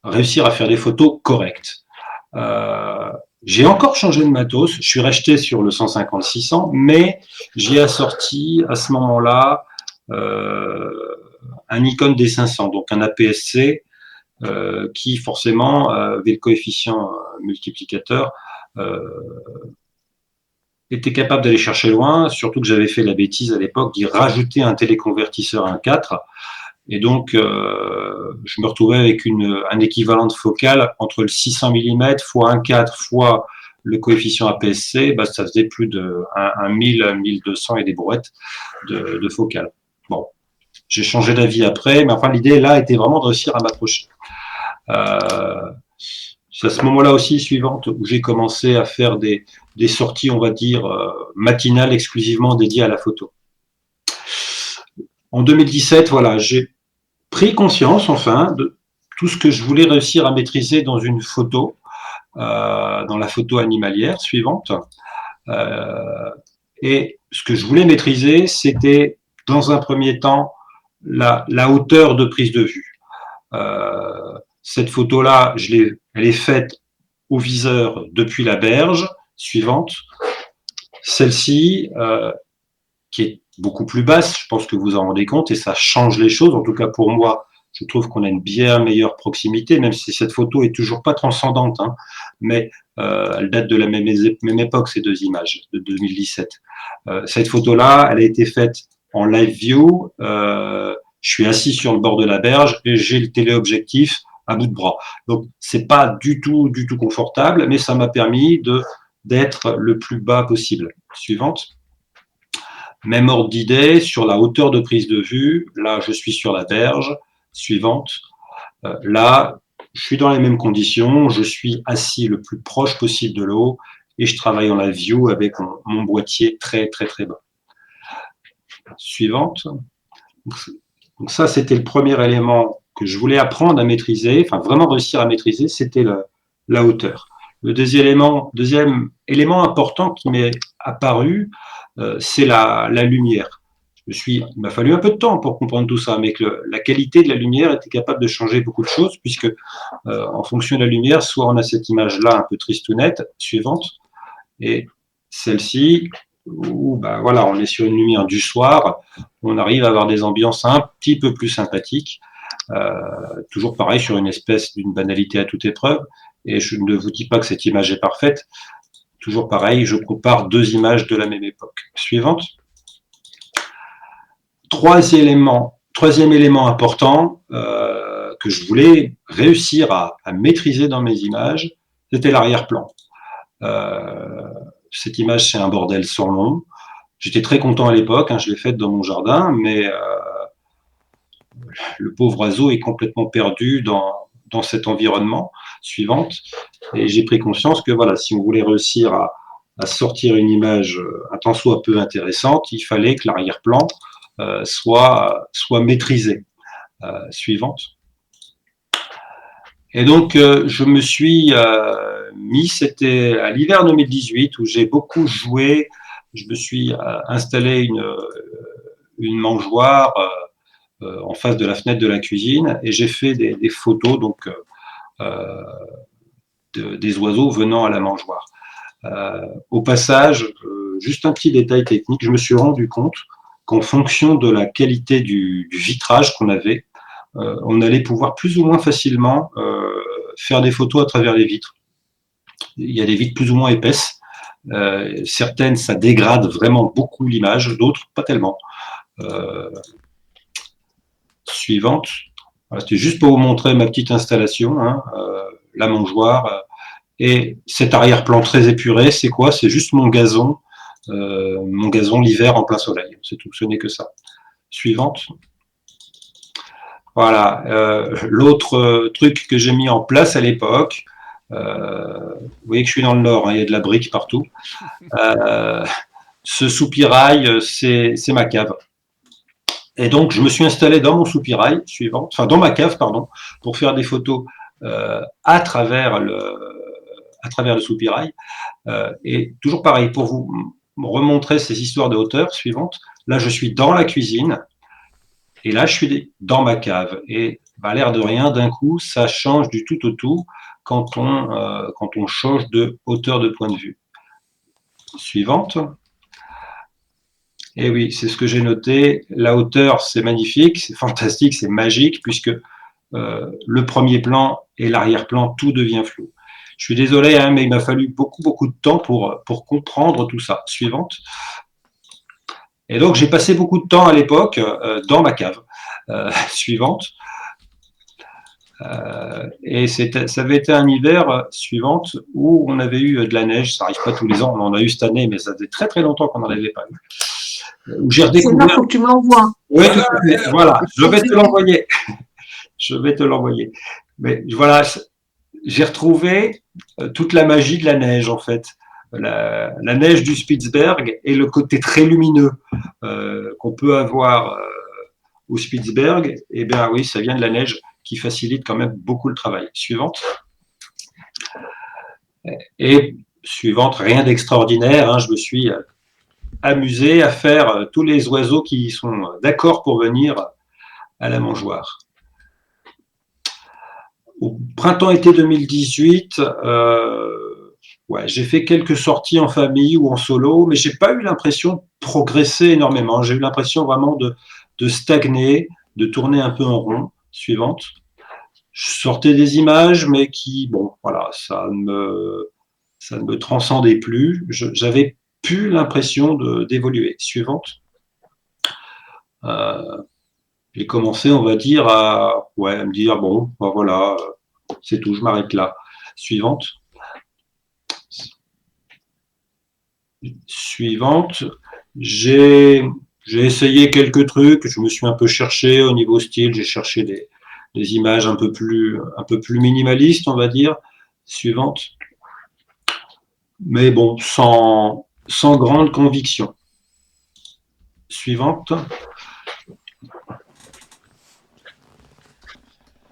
réussir à faire des photos correctes. J'ai encore changé de matos, je suis resté sur le 150-600, mais j'ai assorti à ce moment-là un Nikon D500, donc un APS-C, qui forcément avait le coefficient multiplicateur, était capable d'aller chercher loin, surtout que j'avais fait la bêtise à l'époque d'y rajouter un téléconvertisseur 1.4, et donc je me retrouvais avec un équivalent de focale entre le 600 mm fois 1.4 fois le coefficient APS-C, bah, ça faisait plus de 1000, 1200 et des brouettes de focale. Bon, j'ai changé d'avis après, mais enfin l'idée là était vraiment de réussir à m'approcher. C'est à ce moment-là aussi, suivante, où j'ai commencé à faire des sorties, on va dire, matinales exclusivement dédiées à la photo. En 2017, voilà, j'ai pris conscience, enfin, de tout ce que je voulais réussir à maîtriser dans une photo, dans la photo animalière suivante. Et ce que je voulais maîtriser, c'était, dans un premier temps, la hauteur de prise de vue. Cette photo-là, elle est faite au viseur depuis la berge, suivante. Celle-ci, qui est beaucoup plus basse, je pense que vous en rendez compte, et ça change les choses. En tout cas, pour moi, je trouve qu'on a une bien meilleure proximité, même si cette photo est toujours pas transcendante, hein, mais elle date de la même époque, ces deux images, de 2017. Cette photo-là, elle a été faite en live view. Je suis assis sur le bord de la berge et j'ai le téléobjectif à bout de bras. Donc, c'est pas du tout confortable, mais ça m'a permis d'être le plus bas possible. Suivante. Même ordre d'idée sur la hauteur de prise de vue. Là, je suis sur la berge. Suivante. Là, je suis dans les mêmes conditions. Je suis assis le plus proche possible de l'eau et je travaille en live view avec mon boîtier très bas. Suivante. Donc ça, c'était le premier élément que je voulais apprendre à maîtriser, enfin vraiment réussir à maîtriser, c'était la hauteur. Le deuxième élément important qui m'est apparu, c'est la lumière. Il m'a fallu un peu de temps pour comprendre tout ça, mais que la qualité de la lumière était capable de changer beaucoup de choses, puisque en fonction de la lumière, soit on a cette image-là un peu tristounette, suivante, et celle-ci, où ben voilà, on est sur une lumière du soir, on arrive à avoir des ambiances un petit peu plus sympathiques. Toujours pareil, sur une espèce d'une banalité à toute épreuve, et je ne vous dis pas que cette image est parfaite. Toujours pareil, je compare deux images de la même époque. Suivante. Troisième élément important que je voulais réussir à maîtriser dans mes images, c'était l'arrière-plan. Cette image, c'est un bordel sans nom. J'étais très content à l'époque, hein, je l'ai faite dans mon jardin, mais le pauvre oiseau est complètement perdu dans cet environnement. Suivante. Et j'ai pris conscience que voilà, si on voulait réussir à sortir une image un tant soit peu intéressante, il fallait que l'arrière-plan soit maîtrisé. Suivante. Et donc, je me suis mis, c'était à l'hiver 2018, où j'ai beaucoup joué. Je me suis installé une mangeoire en face de la fenêtre de la cuisine, et j'ai fait des photos donc des oiseaux venant à la mangeoire. Au passage, juste un petit détail technique, je me suis rendu compte qu'en fonction de la qualité du vitrage qu'on avait, on allait pouvoir plus ou moins facilement faire des photos à travers les vitres. Il y a des vitres plus ou moins épaisses. Certaines, ça dégrade vraiment beaucoup l'image, d'autres, pas tellement. Suivante. Voilà, c'était juste pour vous montrer ma petite installation. Hein. la mangeoire. Et cet arrière-plan très épuré, c'est quoi? C'est juste mon gazon l'hiver en plein soleil. C'est tout, ce n'est que ça. Suivante. Voilà. L'autre truc que j'ai mis en place à l'époque, vous voyez que je suis dans le Nord, hein, il y a de la brique partout. Ce soupirail, c'est ma cave. Et donc, je me suis installé dans mon soupirail suivant, enfin dans ma cave, pardon, pour faire des photos à travers le soupirail. Et toujours pareil, pour vous remontrer ces histoires de hauteur suivantes, là, je suis dans la cuisine et là, je suis dans ma cave. Et bah, l'air de rien, d'un coup, ça change du tout au tout quand on change de hauteur de point de vue. Suivante. Et oui, c'est ce que j'ai noté. La hauteur, c'est magnifique, c'est fantastique, c'est magique, puisque le premier plan et l'arrière-plan, tout devient flou. Je suis désolé, hein, mais il m'a fallu beaucoup de temps pour comprendre tout ça. Suivante. Et donc, j'ai passé beaucoup de temps à l'époque dans ma cave. Suivante. Et ça avait été un hiver suivante où on avait eu de la neige. Ça n'arrive pas tous les ans, on en a eu cette année, mais ça faisait très longtemps qu'on n'en avait pas eu. Où j'ai redécouvert. Il faut que tu me l'envoies. Oui, tout à fait. Voilà, je vais te l'envoyer. Je vais te l'envoyer. Mais voilà, j'ai retrouvé toute la magie de la neige, en fait. La neige du Spitzberg et le côté très lumineux qu'on peut avoir au Spitzberg, eh bien oui, ça vient de la neige qui facilite quand même beaucoup le travail. Suivante. Et suivante, rien d'extraordinaire, hein, je me suis amusé à faire tous les oiseaux qui sont d'accord pour venir à la mangeoire. Au printemps-été 2018, ouais, j'ai fait quelques sorties en famille ou en solo, mais j'ai pas eu l'impression de progresser énormément. J'ai eu l'impression vraiment de stagner, de tourner un peu en rond. Suivante. Je sortais des images, mais qui, bon, voilà, ça ne me transcendait plus. J'avais plus l'impression d'évoluer. Suivante. J'ai commencé, on va dire, à me dire, bon, ben voilà, c'est tout, je m'arrête là. Suivante. Suivante. J'ai essayé quelques trucs, je me suis un peu cherché au niveau style, j'ai cherché des images un peu plus minimalistes, on va dire. Suivante. Mais bon, sans grande conviction. Suivante.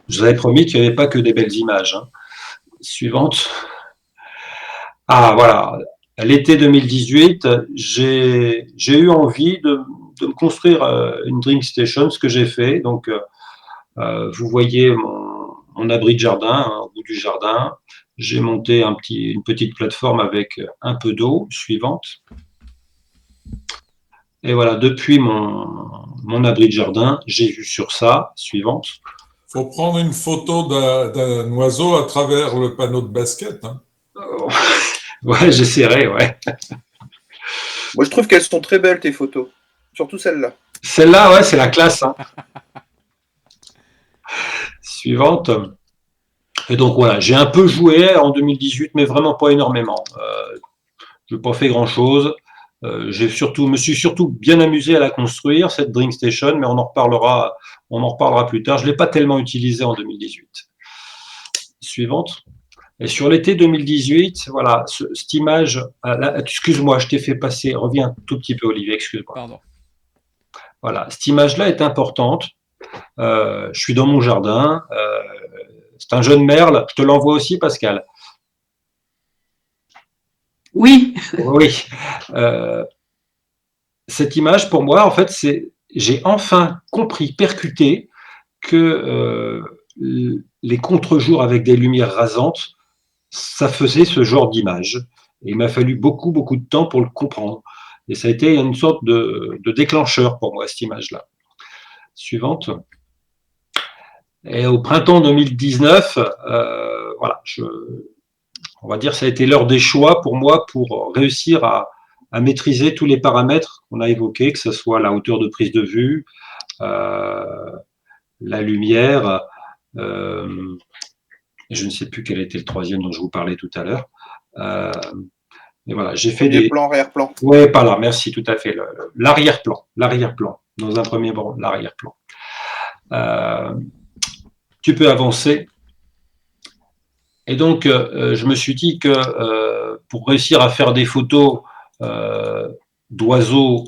Je vous avais promis qu'il n'y avait pas que des belles images. Hein. Suivante. Ah, voilà. L'été 2018, j'ai eu envie de me construire une drink station, ce que j'ai fait. Donc, vous voyez mon abri de jardin, hein, au bout du jardin. J'ai monté une petite plateforme avec un peu d'eau. Suivante. Et voilà, depuis mon abri de jardin, j'ai vu sur ça. Suivante. Il faut prendre une photo d'un oiseau à travers le panneau de basket. Hein. Ouais, j'essaierai, ouais. Moi, je trouve qu'elles sont très belles, tes photos. Surtout celle-là. Celle-là, ouais, c'est la classe. Hein. Suivante. Et donc, voilà, j'ai un peu joué en 2018, mais vraiment pas énormément. Je n'ai pas fait grand-chose. Me suis surtout bien amusé à la construire, cette Drink Station, mais on en reparlera plus tard. Je ne l'ai pas tellement utilisée en 2018. Suivante. Et sur l'été 2018, voilà, cette image, excuse-moi, je t'ai fait passer, reviens un tout petit peu, Olivier, excuse-moi. Pardon. Voilà, cette image-là est importante. Je suis dans mon jardin. C'est un jeune merle. Je te l'envoie aussi, Pascal. Oui. Oui. Cette image, pour moi, en fait, j'ai enfin compris, percuté, que les contre-jours avec des lumières rasantes, ça faisait ce genre d'image. Et il m'a fallu beaucoup de temps pour le comprendre. Et ça a été une sorte de déclencheur pour moi, cette image-là. Suivante. Et au printemps 2019, voilà, on va dire ça a été l'heure des choix pour moi pour réussir à maîtriser tous les paramètres qu'on a évoqués, que ce soit la hauteur de prise de vue, la lumière, Et je ne sais plus quel était le troisième dont je vous parlais tout à l'heure. Et voilà, j'ai fait Premier des... plan, arrière-plan. Oui, pas là, merci, tout à fait. L'arrière-plan, dans un premier plan, l'arrière-plan. Tu peux avancer. Et donc, je me suis dit que pour réussir à faire des photos d'oiseaux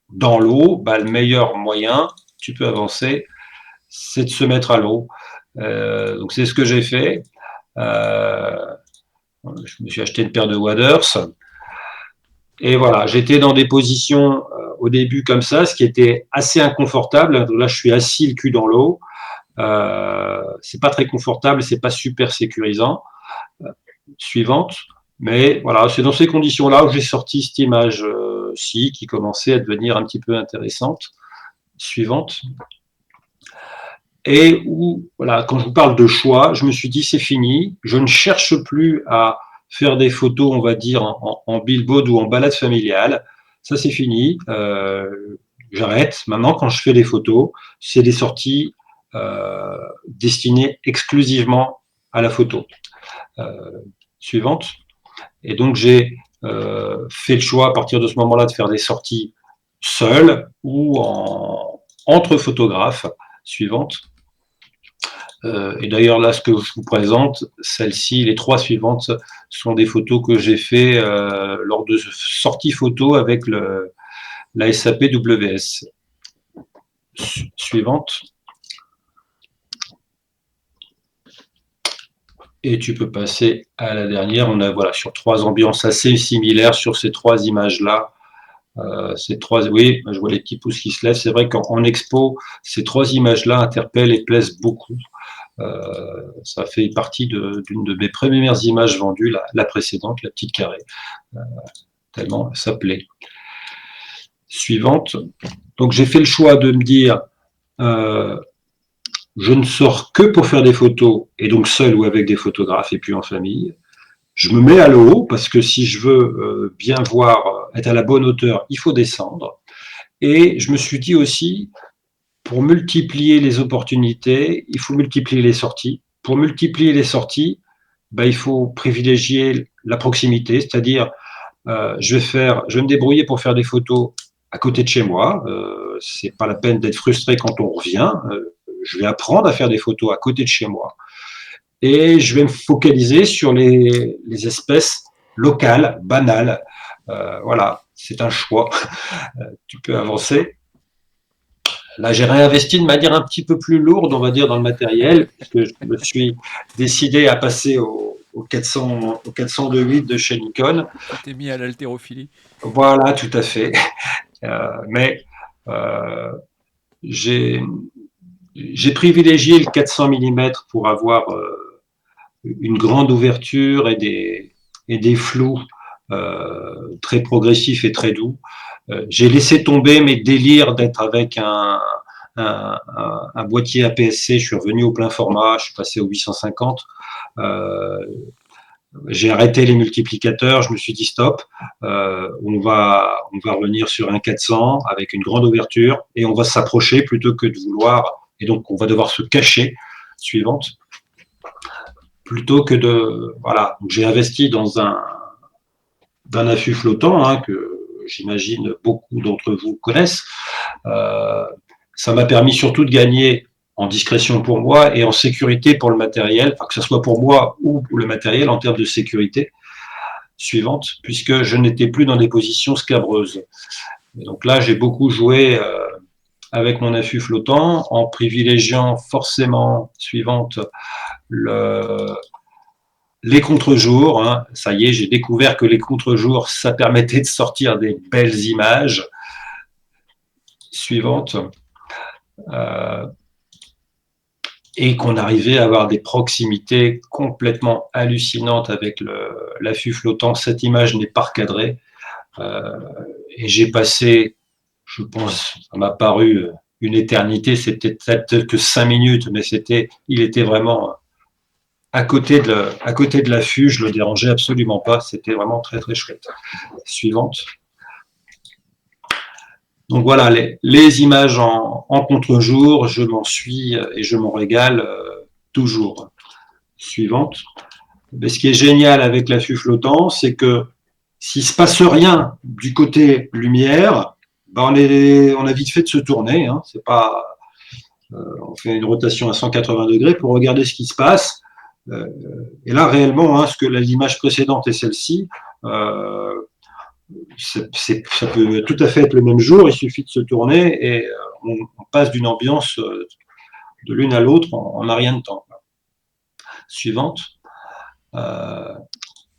dans l'eau, bah, le meilleur moyen, tu peux avancer, c'est de se mettre à l'eau. Donc, c'est ce que j'ai fait. Je me suis acheté une paire de waders. Et voilà, j'étais dans des positions au début comme ça, ce qui était assez inconfortable. Donc là, je suis assis le cul dans l'eau. C'est pas très confortable, c'est pas super sécurisant. Suivante. Mais voilà, c'est dans ces conditions-là où j'ai sorti cette image-ci qui commençait à devenir un petit peu intéressante. Suivante. Et où, voilà, quand je vous parle de choix, je me suis dit c'est fini, je ne cherche plus à faire des photos, on va dire, en billboard ou en balade familiale. Ça, c'est fini. J'arrête. Maintenant, quand je fais des photos, c'est des sorties destinées exclusivement à la photo. Suivante. Et donc, j'ai fait le choix à partir de ce moment-là de faire des sorties seules ou entre photographes. Suivante. Et d'ailleurs, là, ce que je vous présente, celles-ci, les trois suivantes, sont des photos que j'ai fait lors de sorties photos avec la SAP WS. Suivante. Et tu peux passer à la dernière. On a voilà, sur trois ambiances assez similaires sur ces trois images-là. Oui, je vois les petits pouces qui se lèvent. C'est vrai qu'en expo, ces trois images-là interpellent et plaisent beaucoup. Ça fait partie d'une de mes premières images vendues, la précédente, la petite carrée. Tellement ça plaît. Suivante. Donc j'ai fait le choix de me dire je ne sors que pour faire des photos, et donc seul ou avec des photographes, et puis en famille. Je me mets à l'eau, parce que si je veux bien voir, être à la bonne hauteur, il faut descendre. Et je me suis dit aussi, pour multiplier les opportunités, il faut multiplier les sorties. Pour multiplier les sorties, ben, il faut privilégier la proximité, c'est-à-dire je vais me débrouiller pour faire des photos à côté de chez moi. C'est pas la peine d'être frustré quand on revient. Je vais apprendre à faire des photos à côté de chez moi. Et je vais me focaliser sur les espèces locales, banales. Voilà, c'est un choix. Tu peux avancer. Là, j'ai réinvesti de manière un petit peu plus lourde, on va dire, dans le matériel, puisque je me suis décidé à passer au 402.8 de chez Nikon. Tu t'es mis à l'haltérophilie. Voilà, tout à fait. Mais j'ai privilégié le 400 mm pour avoir une grande ouverture et des flous très progressifs et très doux. J'ai laissé tomber mes délires d'être avec un boîtier APS-C. Je suis revenu au plein format, je suis passé au 850. J'ai arrêté les multiplicateurs, je me suis dit stop, on va revenir sur un 400 avec une grande ouverture et on va s'approcher plutôt que de vouloir, et donc on va devoir se cacher. Suivante. Plutôt que de... Voilà, j'ai investi dans un affût flottant, hein, que j'imagine beaucoup d'entre vous connaissent. Ça m'a permis surtout de gagner en discrétion pour moi et en sécurité pour le matériel, enfin, que ce soit pour moi ou pour le matériel en termes de sécurité. Suivante, puisque je n'étais plus dans des positions scabreuses. Et donc là, j'ai beaucoup joué avec mon affût flottant en privilégiant forcément, suivante, les contre-jours. Hein. Ça y est, j'ai découvert que les contre-jours, ça permettait de sortir des belles images. Suivante. Et qu'on arrivait à avoir des proximités complètement hallucinantes avec l'affût flottant. Cette image n'est pas recadrée. Et j'ai passé, je pense, ça m'a paru une éternité, c'était peut-être que 5 minutes, mais il était vraiment à côté de l'affût, je le dérangeais absolument pas, c'était vraiment très très chouette. Suivante. Donc voilà, les images en contre-jour, je m'en suis et je m'en régale toujours. Suivante. Mais ce qui est génial avec l'affût flottant, c'est que s'il ne se passe rien du côté lumière, ben on a vite fait de se tourner. Hein. C'est pas, on fait une rotation à 180 degrés pour regarder ce qui se passe. Et là, réellement, hein, ce que l'image précédente et celle-ci, ça peut tout à fait être le même jour. Il suffit de se tourner et on passe d'une ambiance de l'une à l'autre en un rien de temps. Suivante.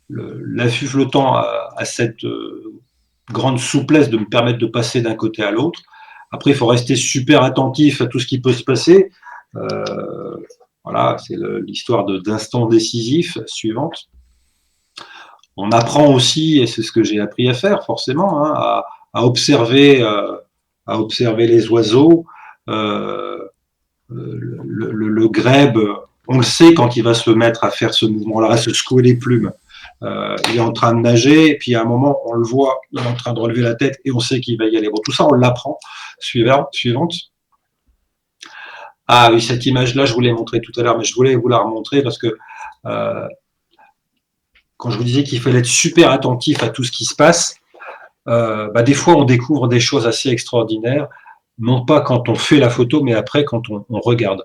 L'affût flottant a cette grande souplesse de me permettre de passer d'un côté à l'autre. Après, il faut rester super attentif à tout ce qui peut se passer. Voilà, c'est l'histoire d'instants décisifs. Suivante. On apprend aussi, et c'est ce que j'ai appris à faire forcément, hein, à observer les oiseaux. Le grèbe, on le sait quand il va se mettre à faire ce mouvement-là, à se secouer les plumes. Il est en train de nager, et puis à un moment, on le voit, il est en train de relever la tête, et on sait qu'il va y aller. Bon, tout ça, on l'apprend. Suivante. Ah oui, cette image-là, je vous l'ai montrée tout à l'heure, mais je voulais vous la remontrer parce que quand je vous disais qu'il fallait être super attentif à tout ce qui se passe, des fois, on découvre des choses assez extraordinaires, non pas quand on fait la photo, mais après quand on regarde.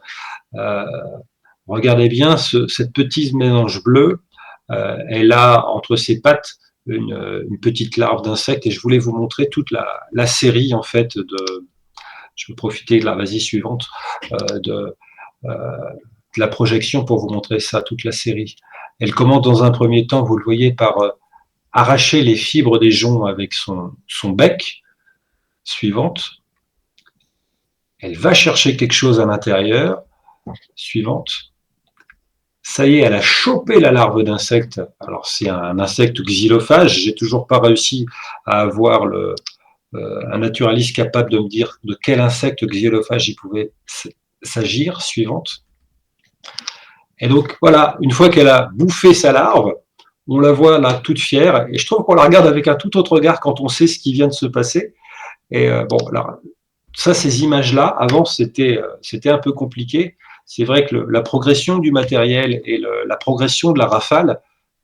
Regardez bien cette petite mélange bleu. Elle a entre ses pattes une petite larve d'insecte et je voulais vous montrer toute la série en fait de. Je vais profiter de la vas-y suivante de la projection pour vous montrer ça, toute la série. Elle commence dans un premier temps, vous le voyez, par arracher les fibres des joncs avec son bec. Suivante. Elle va chercher quelque chose à l'intérieur. Suivante. Ça y est, elle a chopé la larve d'insecte. Alors, c'est un insecte xylophage. J'ai toujours pas réussi à avoir un naturaliste capable de me dire de quel insecte xylophage il pouvait s'agir. Suivante. Et donc, voilà, une fois qu'elle a bouffé sa larve, on la voit là toute fière. Et je trouve qu'on la regarde avec un tout autre regard quand on sait ce qui vient de se passer. Et bon, alors, ça, ces images-là, avant, c'était un peu compliqué. C'est vrai que la progression du matériel et la progression de la rafale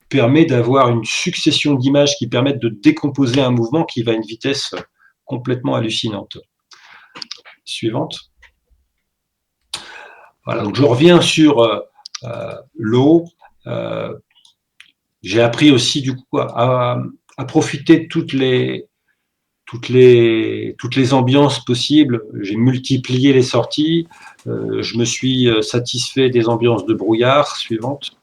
permet d'avoir une succession d'images qui permettent de décomposer un mouvement qui va à une vitesse complètement hallucinante. Suivante. Voilà, donc je reviens sur l'eau. J'ai appris aussi du coup à profiter de toutes les ambiances possibles. J'ai multiplié les sorties. Je me suis satisfait des ambiances de brouillard. Suivante.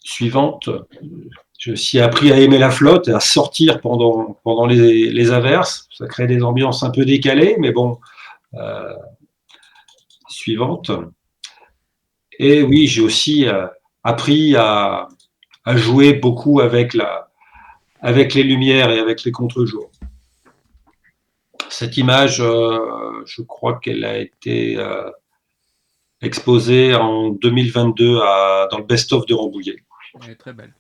Suivante. J'ai aussi appris à aimer la flotte et à sortir pendant les averses. Ça crée des ambiances un peu décalées, mais bon. Suivante. Et oui, j'ai aussi appris à jouer beaucoup avec les lumières et avec les contre-jours. Cette image, je crois qu'elle a été exposée en 2022 dans le best-of de Rambouillet. Elle est très belle.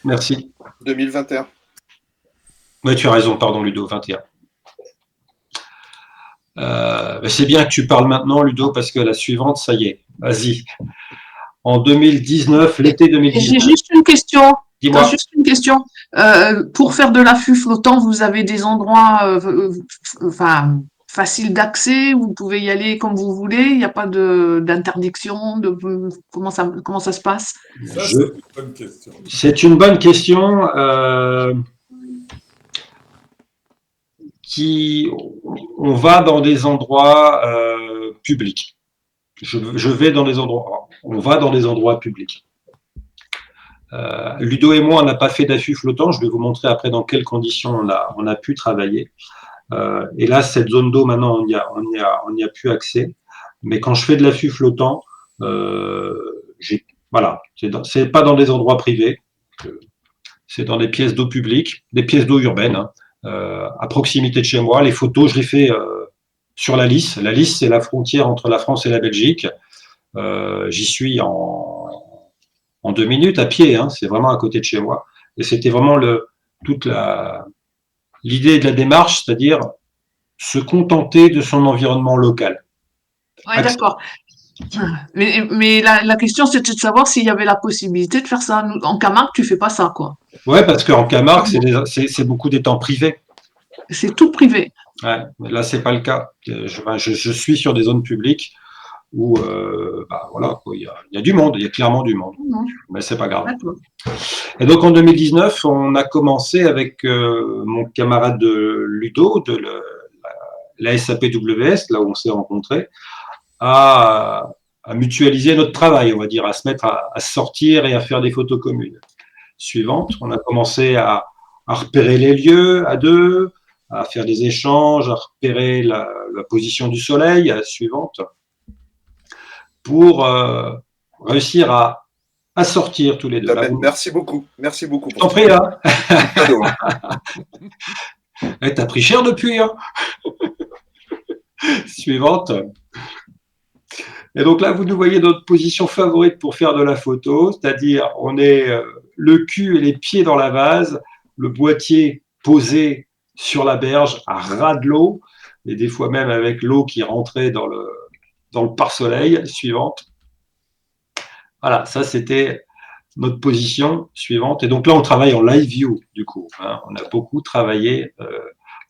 Merci. 2021. Oui, tu as raison, pardon Ludo, 21. C'est bien que tu parles maintenant, Ludo, parce que la suivante, ça y est, vas-y. En 2019, l'été 2019. J'ai juste une question. Dis-moi. Juste une question. Pour faire de l'affût flottant, vous avez des endroits faciles d'accès, vous pouvez y aller comme vous voulez, il n'y a pas d'interdiction, comment ça se passe? Ça, c'est une bonne question. C'est une bonne question. On va dans des endroits publics. Je vais dans des endroits. On va dans des endroits publics. Ludo et moi, on n'a pas fait d'affût flottant. Je vais vous montrer après dans quelles conditions on a pu travailler. Et là, cette zone d'eau, maintenant, on y a plus accès. Mais quand je fais de l'affût flottant, voilà, c'est pas dans des endroits privés. C'est dans des pièces d'eau publiques, des pièces d'eau urbaines, hein, à proximité de chez moi. Les photos, je les fais sur la Lys. La Lys, c'est la frontière entre la France et la Belgique. J'y suis en 2 minutes à pied, hein, c'est vraiment à côté de chez moi. Et c'était vraiment toute l'idée de la démarche, c'est-à-dire se contenter de son environnement local. Ouais, d'accord. Mais la question, c'était de savoir s'il y avait la possibilité de faire ça. En Camargue, tu fais pas ça, quoi. Ouais, parce qu'en Camargue, c'est beaucoup des temps privés. C'est tout privé. Ouais, mais là, c'est pas le cas. Je suis sur des zones publiques où, voilà, quoi, il y a du monde, il y a clairement du monde, Non, mais c'est pas grave. d'accord. Et donc en 2019, on a commencé avec mon camarade de Ludo, de la SAPWS, là où on s'est rencontrés, à mutualiser notre travail, on va dire, à se mettre à sortir et à faire des photos communes. Suivante, on a commencé à repérer les lieux à deux, à faire des échanges, à repérer la position du soleil, suivante, pour réussir à sortir tous les deux. Là, Merci beaucoup. Merci beaucoup. Je t'en prie, là. T'as pris cher depuis, hein. Suivante. Et donc là, vous nous voyez notre position favorite pour faire de la photo, c'est-à-dire on est le cul et les pieds dans la vase, le boîtier posé sur la berge à ras de l'eau, et des fois même avec l'eau qui rentrait dans le pare-soleil. Suivante. Voilà, ça c'était notre position suivante. Et donc là, on travaille en live view, du coup. Hein. On a beaucoup travaillé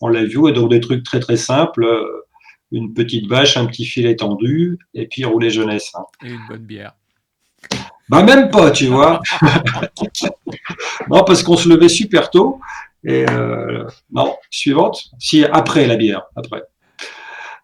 en live view, et donc des trucs très très simples. Une petite bâche, un petit filet tendu, et puis rouler jeunesse. Hein. Et une bonne bière. Bah même pas, tu vois. Non, parce qu'on se levait super tôt. Et non, suivante. Si, après la bière, après.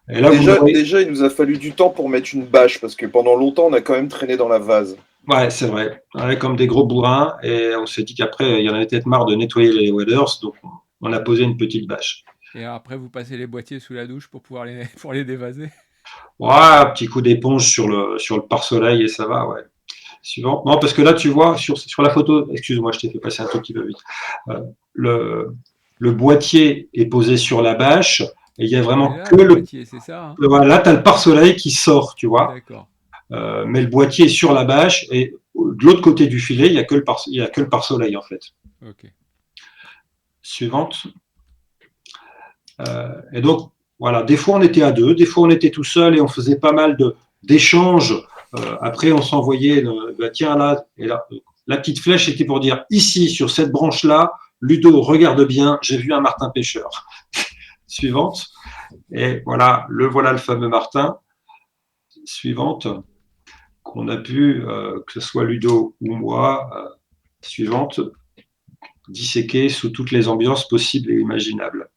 Et là, déjà, il nous a fallu du temps pour mettre une bâche, parce que pendant longtemps, on a quand même traîné dans la vase. Ouais, c'est vrai. On est comme des gros bourrins, et on s'est dit qu'après, il y en avait peut-être marre de nettoyer les waders, donc on a posé une petite bâche. Et après, vous passez les boîtiers sous la douche pour pouvoir les dévaser. Ouais, un petit coup d'éponge sur le pare-soleil et ça va, ouais. Suivant. Non, parce que là, tu vois, sur la photo, excuse-moi, je t'ai fait passer un tout petit peu vite. Le boîtier est posé sur la bâche, et il y a vraiment là, que le boîtier, c'est ça. Hein. Voilà, là, tu as le pare-soleil qui sort, tu vois. D'accord. Mais le boîtier est sur la bâche, et de l'autre côté du filet, il n'y a que le pare-soleil, en fait. Ok. Suivante. Et donc, voilà, des fois on était à deux, des fois on était tout seul et on faisait pas mal d'échanges. Après, on s'envoyait, bah, tiens là, et là, la petite flèche était pour dire ici, sur cette branche-là, Ludo, regarde bien, j'ai vu un martin pêcheur. Suivante. Et voilà le fameux martin. Suivante. Qu'on a pu, que ce soit Ludo ou moi, suivante, disséquer sous toutes les ambiances possibles et imaginables.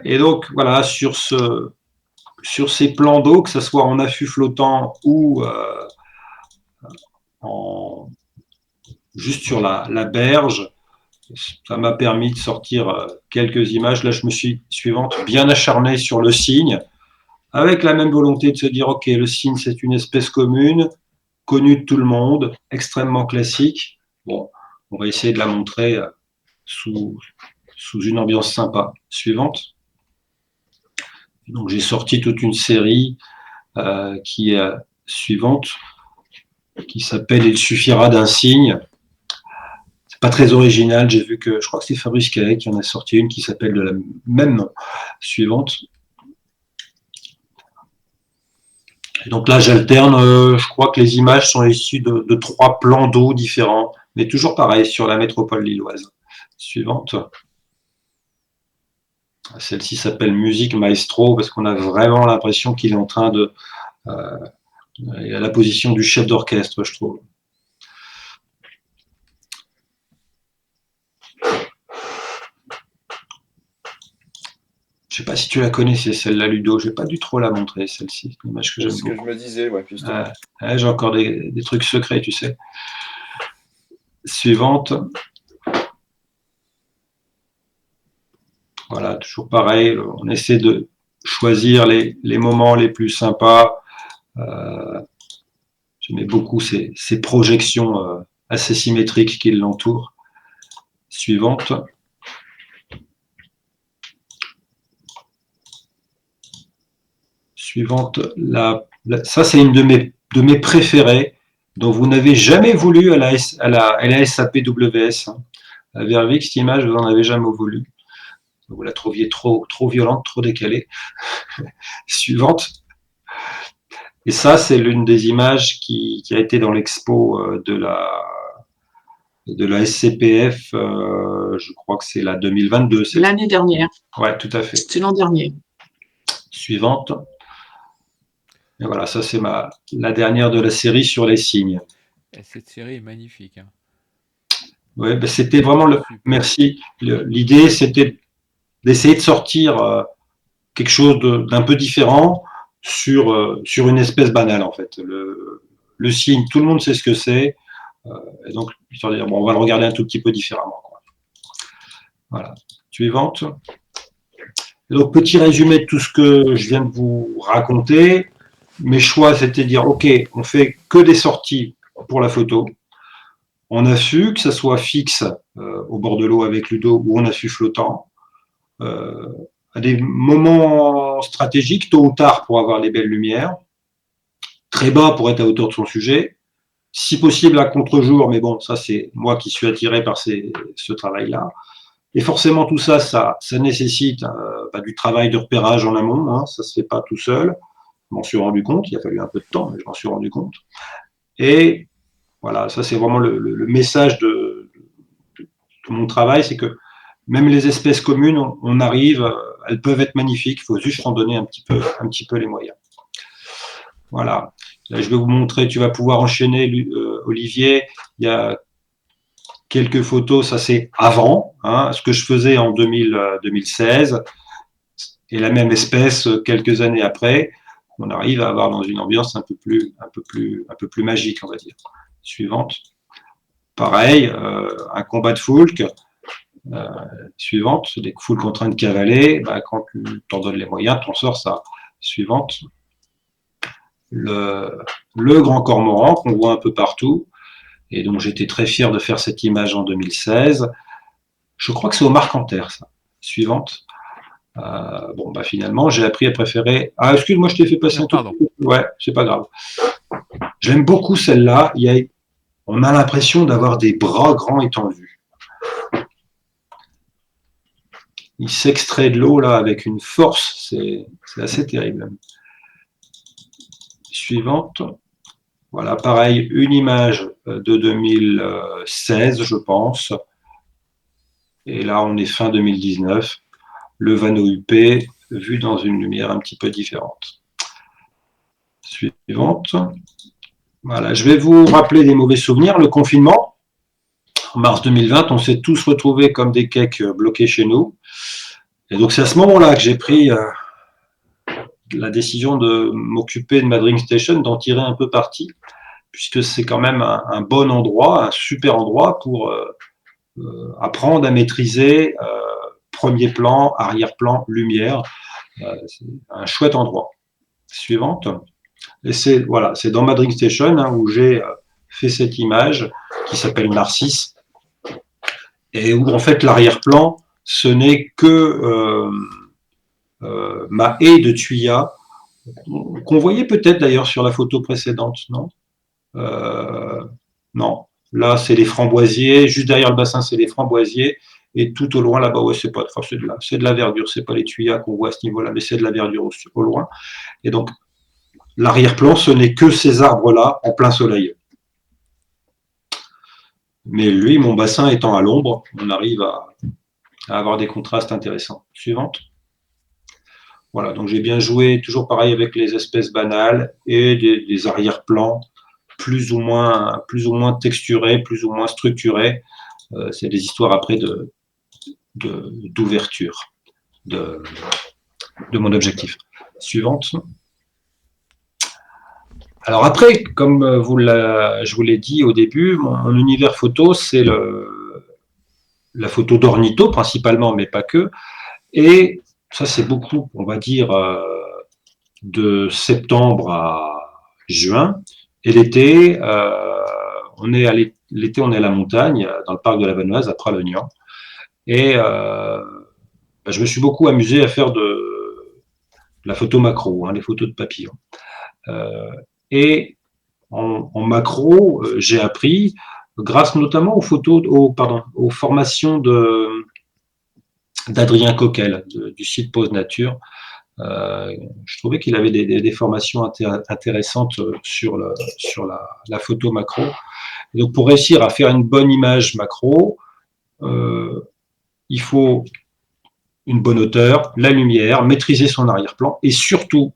Et donc, voilà, sur ces plans d'eau, que ce soit en affût flottant ou juste sur la berge, ça m'a permis de sortir quelques images. Là, je me suis, suivante, bien acharné sur le cygne, avec la même volonté de se dire, OK, le cygne, c'est une espèce commune, connue de tout le monde, extrêmement classique. Bon, on va essayer de la montrer sous une ambiance sympa. Suivante. Donc j'ai sorti toute une série qui est suivante, qui s'appelle Il suffira d'un signe. C'est pas très original, j'ai vu que, je crois que c'est Fabrice Cahet qui en a sorti une qui s'appelle de la même nom. Suivante. Et donc là j'alterne, je crois que les images sont issues de 3 plans d'eau différents, mais toujours pareil sur la métropole lilloise. Suivante. Celle-ci s'appelle Musique Maestro parce qu'on a vraiment l'impression qu'il est en train de... il a la position du chef d'orchestre, je trouve. Je ne sais pas si tu la connais, c'est celle-là, Ludo. Je n'ai pas dû trop la montrer, celle-ci. C'est une image que j'aime beaucoup. C'est ce que je me disais, ouais, justement. J'ai encore des trucs secrets, tu sais. Suivante. Voilà, toujours pareil, on essaie de choisir les moments les plus sympas. J'aimais beaucoup ces projections assez symétriques qui l'entourent. Suivante. Suivante, ça c'est une de mes préférées, dont vous n'avez jamais voulu à la SAPWS. Hein. À Vervic, cette image, vous n'en avez jamais voulu. Vous la trouviez trop violente, trop décalée. Suivante. Et ça, c'est l'une des images qui a été dans l'expo de la SCPF, je crois que c'est la 2022. L'année dernière. Ouais, tout à fait. C'est l'an dernier. Suivante. Et voilà, ça c'est la dernière de la série sur les signes. Et cette série est magnifique. Hein. Ouais, ben c'était vraiment merci. L'idée, c'était d'essayer de sortir quelque chose d'un peu différent sur une espèce banale, en fait. Le signe, tout le monde sait ce que c'est. Et donc, bon, on va le regarder un tout petit peu différemment. Quoi. Voilà. Suivante. Et donc, petit résumé de tout ce que je viens de vous raconter. Mes choix, c'était de dire, OK, on fait que des sorties pour la photo. En affût, que ça soit fixe au bord de l'eau avec Ludo ou en affût flottant. À des moments stratégiques, tôt ou tard, pour avoir les belles lumières. Très bas pour être à hauteur de son sujet. Si possible à contre-jour, mais bon, ça c'est moi qui suis attiré par ce travail-là. Et forcément, tout ça, ça nécessite du travail de repérage en amont, hein, ça se fait pas tout seul. Je m'en suis rendu compte, il a fallu un peu de temps, mais je m'en suis rendu compte. Et voilà, ça c'est vraiment le message de mon travail, c'est que même les espèces communes, on arrive, elles peuvent être magnifiques, il faut juste en donner un petit peu les moyens. Voilà. Là, je vais vous montrer, tu vas pouvoir enchaîner, Olivier. Il y a quelques photos, ça c'est avant, hein, ce que je faisais en 2016, et la même espèce quelques années après. On arrive à avoir dans une ambiance un peu plus magique, on va dire. Suivante. Pareil, un combat de foulques. Suivante, des foulques en train de cavaler. Bah, quand tu t'en donnes les moyens, tu en sors ça. Suivante. Le grand cormoran qu'on voit un peu partout. Et donc j'étais très fier de faire cette image en 2016. Je crois que c'est au Marcanter, ça. Suivante. Bon, bah finalement, j'ai appris à préférer. Ah, excuse-moi, je t'ai fait passer un truc. Ouais, c'est pas grave. J'aime beaucoup celle-là. On a l'impression d'avoir des bras grands étendus. Il s'extrait de l'eau là avec une force, c'est assez terrible. Suivante. Voilà, pareil, une image de 2016, je pense. Et là, on est fin 2019. Le Vano UP vu dans une lumière un petit peu différente. Suivante. Voilà, je vais vous rappeler des mauvais souvenirs. Le confinement, en mars 2020, on s'est tous retrouvés comme des cakes bloqués chez nous. Et donc, c'est à ce moment-là que j'ai pris la décision de m'occuper de ma Dream Station, d'en tirer un peu parti, puisque c'est quand même un bon endroit, un super endroit pour apprendre à maîtriser premier plan, arrière-plan, lumière. C'est un chouette endroit. Suivante. Et c'est dans ma Dream Station où j'ai fait cette image qui s'appelle Narcisse, et où en fait l'arrière-plan, ce n'est que ma haie de tuyas, qu'on voyait peut-être d'ailleurs sur la photo précédente, non non, là c'est les framboisiers, juste derrière le bassin c'est les framboisiers, et tout au loin là-bas, ouais, c'est de la verdure, c'est pas les tuyas qu'on voit à ce niveau-là, mais c'est de la verdure au loin. Et donc l'arrière-plan, ce n'est que ces arbres-là en plein soleil. Mais lui, mon bassin étant à l'ombre, on arrive à avoir des contrastes intéressants. Suivante. Voilà, donc j'ai bien joué, toujours pareil avec les espèces banales et des arrière-plans plus ou moins texturés, plus ou moins structurés. C'est des histoires après d'ouverture de mon objectif. Suivante. Alors après, comme je vous l'ai dit au début, mon univers photo, c'est la photo d'ornitho principalement, mais pas que. Et ça, c'est beaucoup, on va dire, de septembre à juin. Et l'été, on est à la montagne, dans le parc de la Vanoise, à Pralognan. Et je me suis beaucoup amusé à faire de la photo macro, hein, les photos de papillons. Et en macro, j'ai appris, grâce notamment aux formations d'Adrien Coquel, du site Pause Nature. Je trouvais qu'il avait des formations intéressantes sur la photo macro. Et donc, pour réussir à faire une bonne image macro, il faut une bonne hauteur, la lumière, maîtriser son arrière-plan et surtout,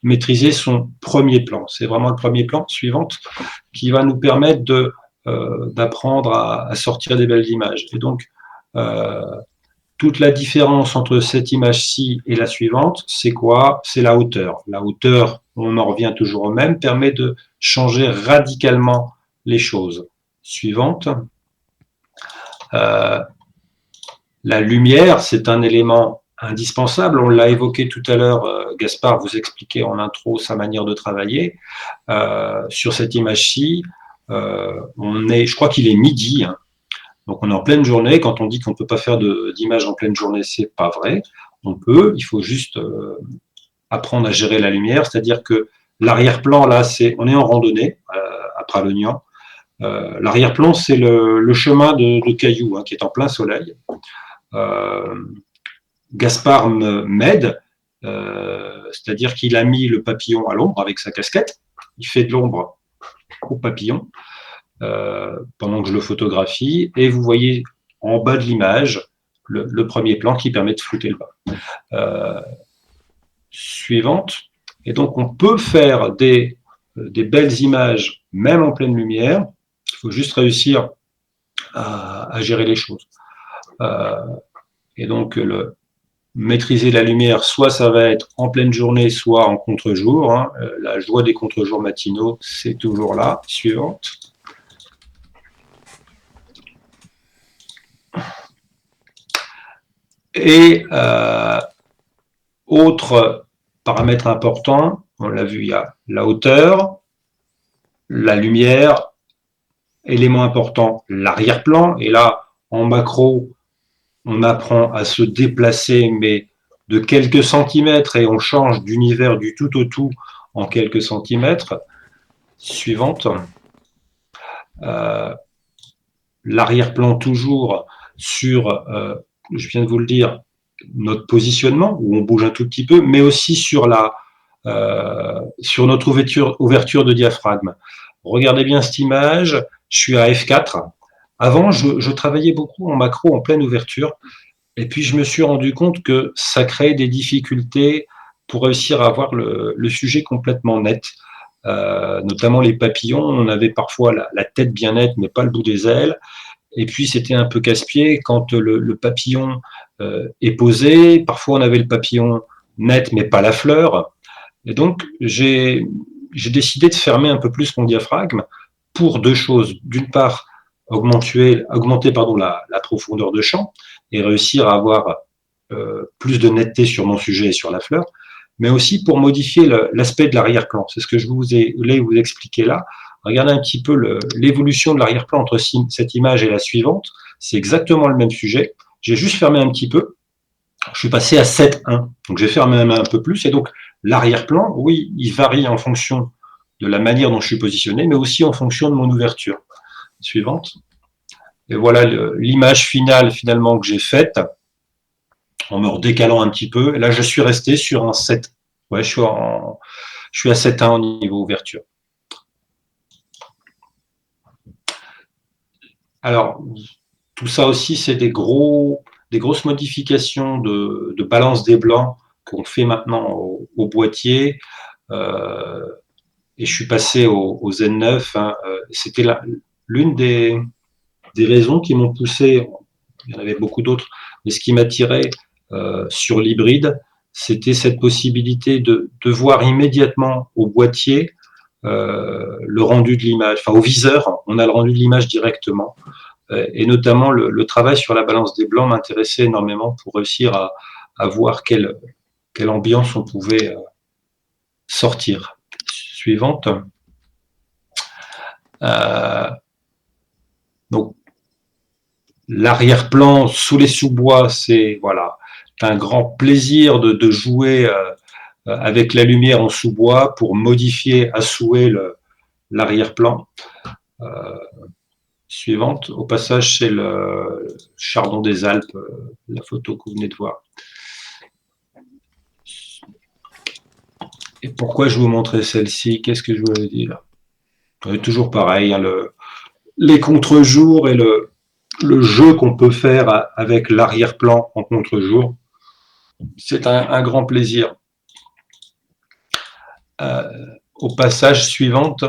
maîtriser son premier plan. C'est vraiment le premier plan suivante qui va nous permettre d'apprendre à sortir des belles images. Et donc, toute la différence entre cette image-ci et la suivante, c'est quoi? C'est la hauteur. La hauteur, on en revient toujours au même, permet de changer radicalement les choses. Suivante. La lumière, c'est un élément indispensable. On l'a évoqué tout à l'heure, Gaspard vous expliquait en intro sa manière de travailler. Sur cette image-ci, je crois qu'il est midi, hein. Donc on est en pleine journée. Quand on dit qu'on ne peut pas faire d'image en pleine journée, c'est pas vrai. On peut, il faut juste apprendre à gérer la lumière. C'est-à-dire que l'arrière-plan, là, on est en randonnée à Pralognan. L'arrière-plan, c'est le chemin de Cailloux, hein, qui est en plein soleil. Gaspard m'aide, c'est-à-dire qu'il a mis le papillon à l'ombre avec sa casquette. Il fait de l'ombre au papillon pendant que je le photographie. Et vous voyez en bas de l'image le premier plan qui permet de flouter le bas. Suivante. Et donc, on peut faire des belles images, même en pleine lumière. Il faut juste réussir à gérer les choses. Et donc, maîtriser la lumière, soit ça va être en pleine journée, soit en contre-jour. Hein. La joie des contre-jours matinaux, c'est toujours là. Suivante. Et autre paramètre important, on l'a vu, il y a la hauteur, la lumière, élément important, l'arrière-plan. Et là, en macro, on apprend à se déplacer, mais de quelques centimètres, et on change d'univers du tout au tout en quelques centimètres. Suivante. L'arrière-plan toujours sur, je viens de vous le dire, notre positionnement, où on bouge un tout petit peu, mais aussi sur notre ouverture de diaphragme. Regardez bien cette image, je suis à F4. Avant, je travaillais beaucoup en macro, en pleine ouverture, et puis je me suis rendu compte que ça créait des difficultés pour réussir à avoir le sujet complètement net, notamment les papillons. On avait parfois la tête bien nette, mais pas le bout des ailes, et puis c'était un peu casse-pied quand le papillon est posé. Parfois on avait le papillon net, mais pas la fleur, et donc j'ai décidé de fermer un peu plus mon diaphragme pour deux choses. D'une part, augmenter la profondeur de champ et réussir à avoir plus de netteté sur mon sujet et sur la fleur, mais aussi pour modifier l'aspect de l'arrière-plan. C'est ce que je voulais vous expliquer là. Regardez un petit peu l'évolution de l'arrière-plan entre cette image et la suivante. C'est exactement le même sujet. J'ai juste fermé un petit peu. Je suis passé à 7.1. Donc j'ai fermé un peu plus. Et donc l'arrière-plan, oui, il varie en fonction de la manière dont je suis positionné, mais aussi en fonction de mon ouverture. Suivante. Et voilà l'image finale finalement que j'ai faite, en me redécalant un petit peu. Et là, je suis resté sur un 7. Ouais, je suis à 7.1 au niveau ouverture. Alors, tout ça aussi, c'est des grosses modifications de balance des blancs qu'on fait maintenant au boîtier. Et je suis passé au Z9. Hein. C'était l'une des raisons qui m'ont poussé, il y en avait beaucoup d'autres, mais ce qui m'attirait sur l'hybride, c'était cette possibilité de voir immédiatement au boîtier le rendu de l'image, enfin au viseur, on a le rendu de l'image directement. Et notamment le travail sur la balance des blancs m'intéressait énormément pour réussir à voir quelle ambiance on pouvait sortir. Suivante. Donc, l'arrière-plan sous les sous-bois, c'est voilà, un grand plaisir de jouer avec la lumière en sous-bois pour modifier à souhait l'arrière-plan. Suivante. Au passage, c'est le Chardon des Alpes, la photo que vous venez de voir. Et pourquoi je vous montrais celle-ci? Qu'est-ce que je voulais dire? Toujours pareil, hein, les contre-jours et le jeu qu'on peut faire avec l'arrière-plan en contre-jour, c'est un grand plaisir. Au passage suivante,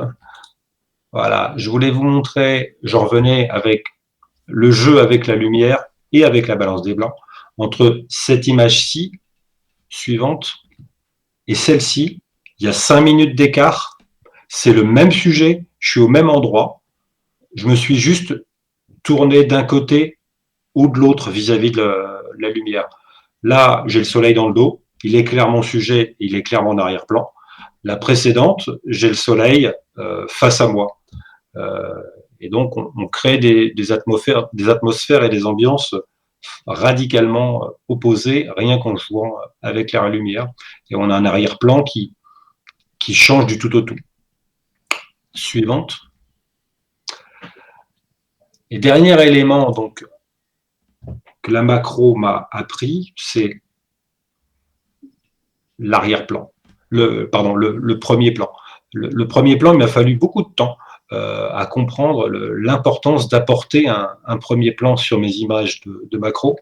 voilà, je voulais vous montrer, je revenais avec le jeu avec la lumière et avec la balance des blancs, entre cette image-ci, suivante, et celle-ci, il y a 5 minutes d'écart, c'est le même sujet, je suis au même endroit, je me suis juste tourné d'un côté ou de l'autre vis-à-vis de la lumière. Là, j'ai le soleil dans le dos, il éclaire mon sujet, il éclaire mon arrière-plan. La précédente, j'ai le soleil face à moi. Et donc, on crée des atmosphères et des ambiances radicalement opposées, rien qu'en jouant avec la lumière. Et on a un arrière-plan qui change du tout au tout. Suivante. Et dernier élément donc, que la macro m'a appris, c'est l'arrière-plan. Le premier plan. Le premier plan, il m'a fallu beaucoup de temps à comprendre l'importance d'apporter un premier plan sur mes images de macro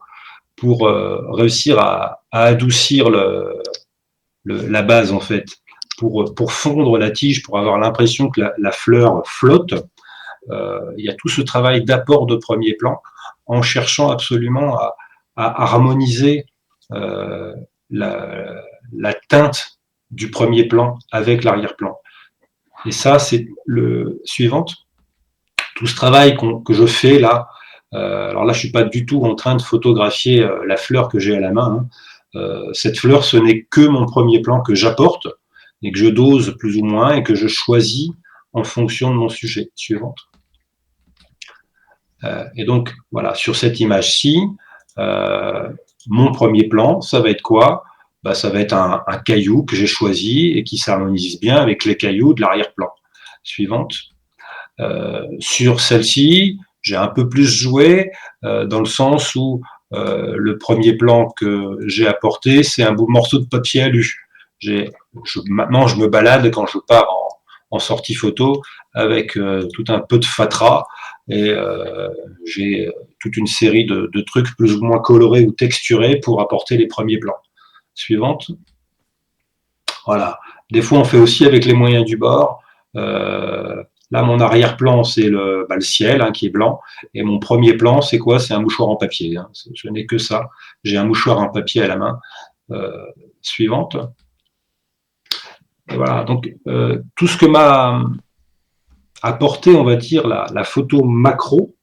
pour réussir à adoucir la base, en fait, pour fondre la tige, pour avoir l'impression que la fleur flotte. Il y a tout ce travail d'apport de premier plan en cherchant absolument à harmoniser la teinte du premier plan avec l'arrière-plan. Et ça, c'est le suivant. Tout ce travail que je fais là, alors là, je ne suis pas du tout en train de photographier la fleur que j'ai à la main. Hein. Cette fleur, ce n'est que mon premier plan que j'apporte et que je dose plus ou moins et que je choisis en fonction de mon sujet. Suivante. Et donc, voilà, sur cette image-ci, mon premier plan, ça va être quoi? Ça va être un caillou que j'ai choisi et qui s'harmonise bien avec les cailloux de l'arrière-plan. Suivante. Sur celle-ci, j'ai un peu plus joué dans le sens où le premier plan que j'ai apporté, c'est un beau morceau de papier alu. Maintenant, je me balade quand je pars en sortie photo avec tout un peu de fatra et j'ai toute une série de trucs plus ou moins colorés ou texturés pour apporter les premiers plans. Suivante. Voilà. Des fois, on fait aussi avec les moyens du bord. Là, mon arrière-plan, c'est le ciel hein, qui est blanc. Et mon premier plan, c'est quoi? C'est un mouchoir en papier. Hein. Je n'ai que ça. J'ai un mouchoir en papier à la main. Suivante. Et voilà. Donc, tout ce que m'a apporté, on va dire, la photo macro,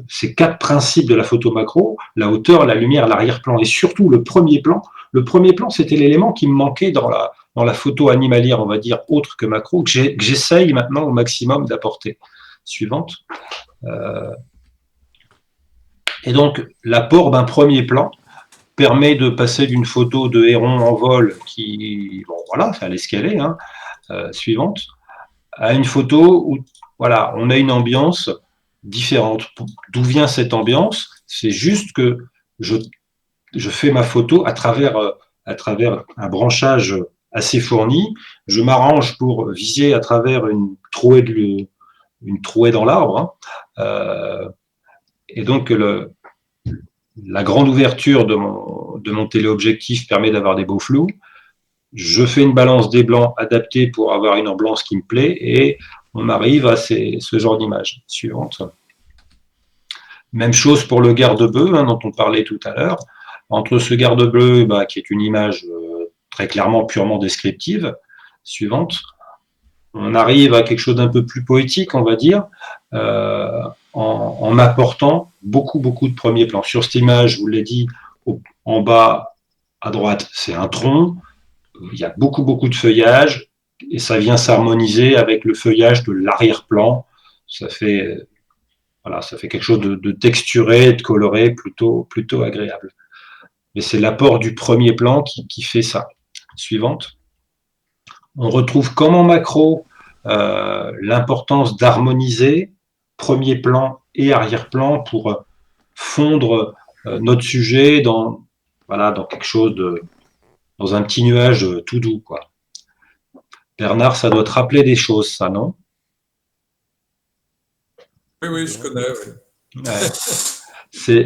ces 4 principes de la photo macro, la hauteur, la lumière, l'arrière-plan et surtout le premier plan. Le premier plan, c'était l'élément qui me manquait dans la photo animalière, on va dire, autre que macro, que j'essaye maintenant au maximum d'apporter. Suivante. Et donc, l'apport d'un premier plan permet de passer d'une photo de héron en vol qui, bon voilà, ça allait escaler, hein, suivante, à une photo où, voilà, on a une ambiance différente. D'où vient cette ambiance? C'est juste que je fais ma photo à travers un branchage assez fourni. Je m'arrange pour viser à travers une trouée dans l'arbre. Hein. Et donc, la grande ouverture de mon téléobjectif permet d'avoir des beaux flous. Je fais une balance des blancs adaptée pour avoir une ambiance qui me plaît et on arrive à ce genre d'image. Suivante. Même chose pour le garde-bœuf hein, dont on parlait tout à l'heure. Entre ce garde-bleu qui est une image très clairement purement descriptive, suivante, on arrive à quelque chose d'un peu plus poétique, on va dire, en apportant beaucoup de premiers plans. Sur cette image, je vous l'ai dit, en bas à droite, c'est un tronc, il y a beaucoup de feuillage, et ça vient s'harmoniser avec le feuillage de l'arrière-plan. Ça fait quelque chose de texturé, de coloré, plutôt agréable. Mais c'est l'apport du premier plan qui fait ça. Suivante. On retrouve comme en macro l'importance d'harmoniser premier plan et arrière-plan pour fondre notre sujet dans quelque chose dans un petit nuage tout doux, quoi. Bernard, ça doit te rappeler des choses, ça, non? Oui, oui, je connais. Oui. Ouais.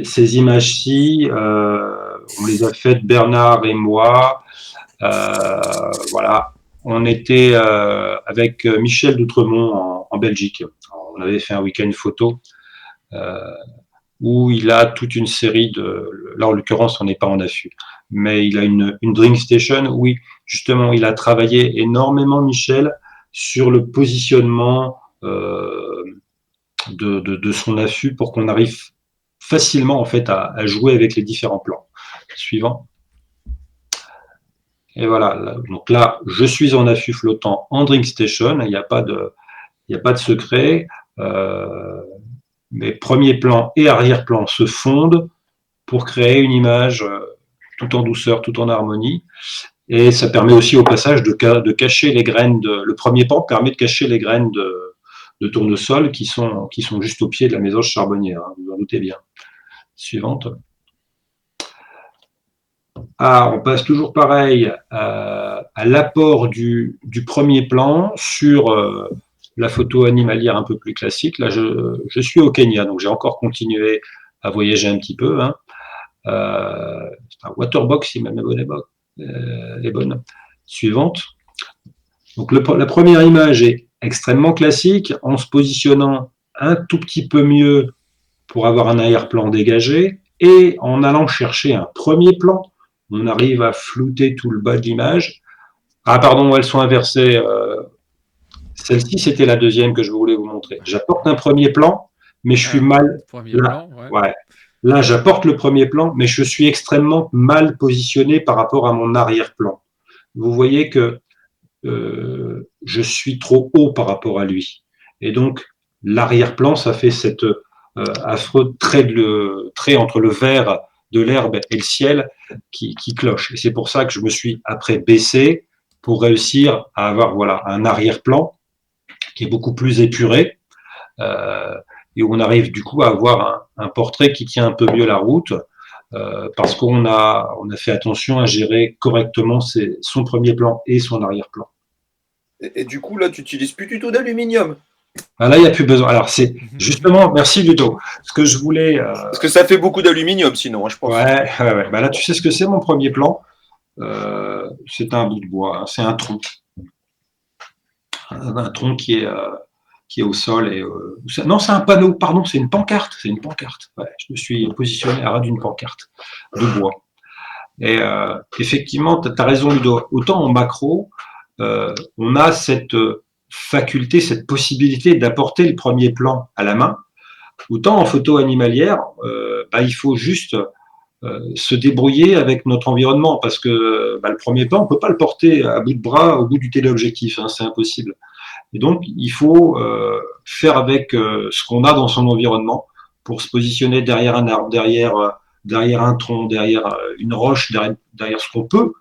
Ces images-ci, on les a faites Bernard et moi. Voilà. On était avec Michel d'Outremont en Belgique. On avait fait un week-end photo où il a toute une série de... Là, en l'occurrence, on n'est pas en affût. Mais il a une drink station où, justement, il a travaillé énormément, Michel, sur le positionnement de son affût pour qu'on arrive facilement, en fait, à jouer avec les différents plans. Suivant. Et voilà, donc là, je suis en affût flottant en drink station, il n'y a pas de secret. Mes premiers plans et arrière-plans se fondent pour créer une image tout en douceur, tout en harmonie. Et ça permet aussi au passage de cacher les graines le premier pan permet de cacher les graines de tournesol qui sont juste au pied de la mésange charbonnière, hein, vous en doutez bien. Suivante. On passe toujours pareil à l'apport du premier plan sur la photo animalière un peu plus classique. Là, je suis au Kenya, donc j'ai encore continué à voyager un petit peu. Hein. C'est un waterbox, si ma mémoire est bonne. Suivante. Donc la première image est extrêmement classique, en se positionnant un tout petit peu mieux pour avoir un arrière-plan dégagé, et en allant chercher un premier plan, on arrive à flouter tout le bas de l'image. Ah pardon, elles sont inversées. Celle-ci, c'était la deuxième que je voulais vous montrer. J'apporte un premier plan, mais je suis mal... Plan, ouais. Là, j'apporte le premier plan, mais je suis extrêmement mal positionné par rapport à mon arrière-plan. Vous voyez que je suis trop haut par rapport à lui. Et donc, l'arrière-plan, ça fait cet affreux trait entre le vert de l'herbe et le ciel qui cloche. Et c'est pour ça que je me suis après baissé pour réussir à avoir un arrière-plan qui est beaucoup plus épuré et où on arrive du coup à avoir un portrait qui tient un peu mieux la route parce qu'on a fait attention à gérer correctement son premier plan et son arrière-plan. Et du coup, là, tu n'utilises plus du tout d'aluminium. Là, il n'y a plus besoin. Alors, c'est justement, merci Ludo. Ce que je voulais. Parce que ça fait beaucoup d'aluminium sinon, hein, je pense. Ouais. Bah, là, tu sais ce que c'est mon premier plan. C'est un bout de bois, hein. C'est un tronc. Un tronc qui est au sol. Non, c'est un panneau, pardon, c'est une pancarte. C'est une pancarte. Ouais, je me suis positionné à ras d'une pancarte de bois. Et effectivement, tu as raison, Ludo. Autant en macro, on a cette faculté, cette possibilité d'apporter le premier plan à la main. Autant en photo animalière, il faut juste se débrouiller avec notre environnement parce que le premier plan, on ne peut pas le porter à bout de bras au bout du téléobjectif, hein, c'est impossible. Et donc, il faut faire avec ce qu'on a dans son environnement pour se positionner derrière un arbre, derrière un tronc, derrière une roche, derrière ce qu'on peut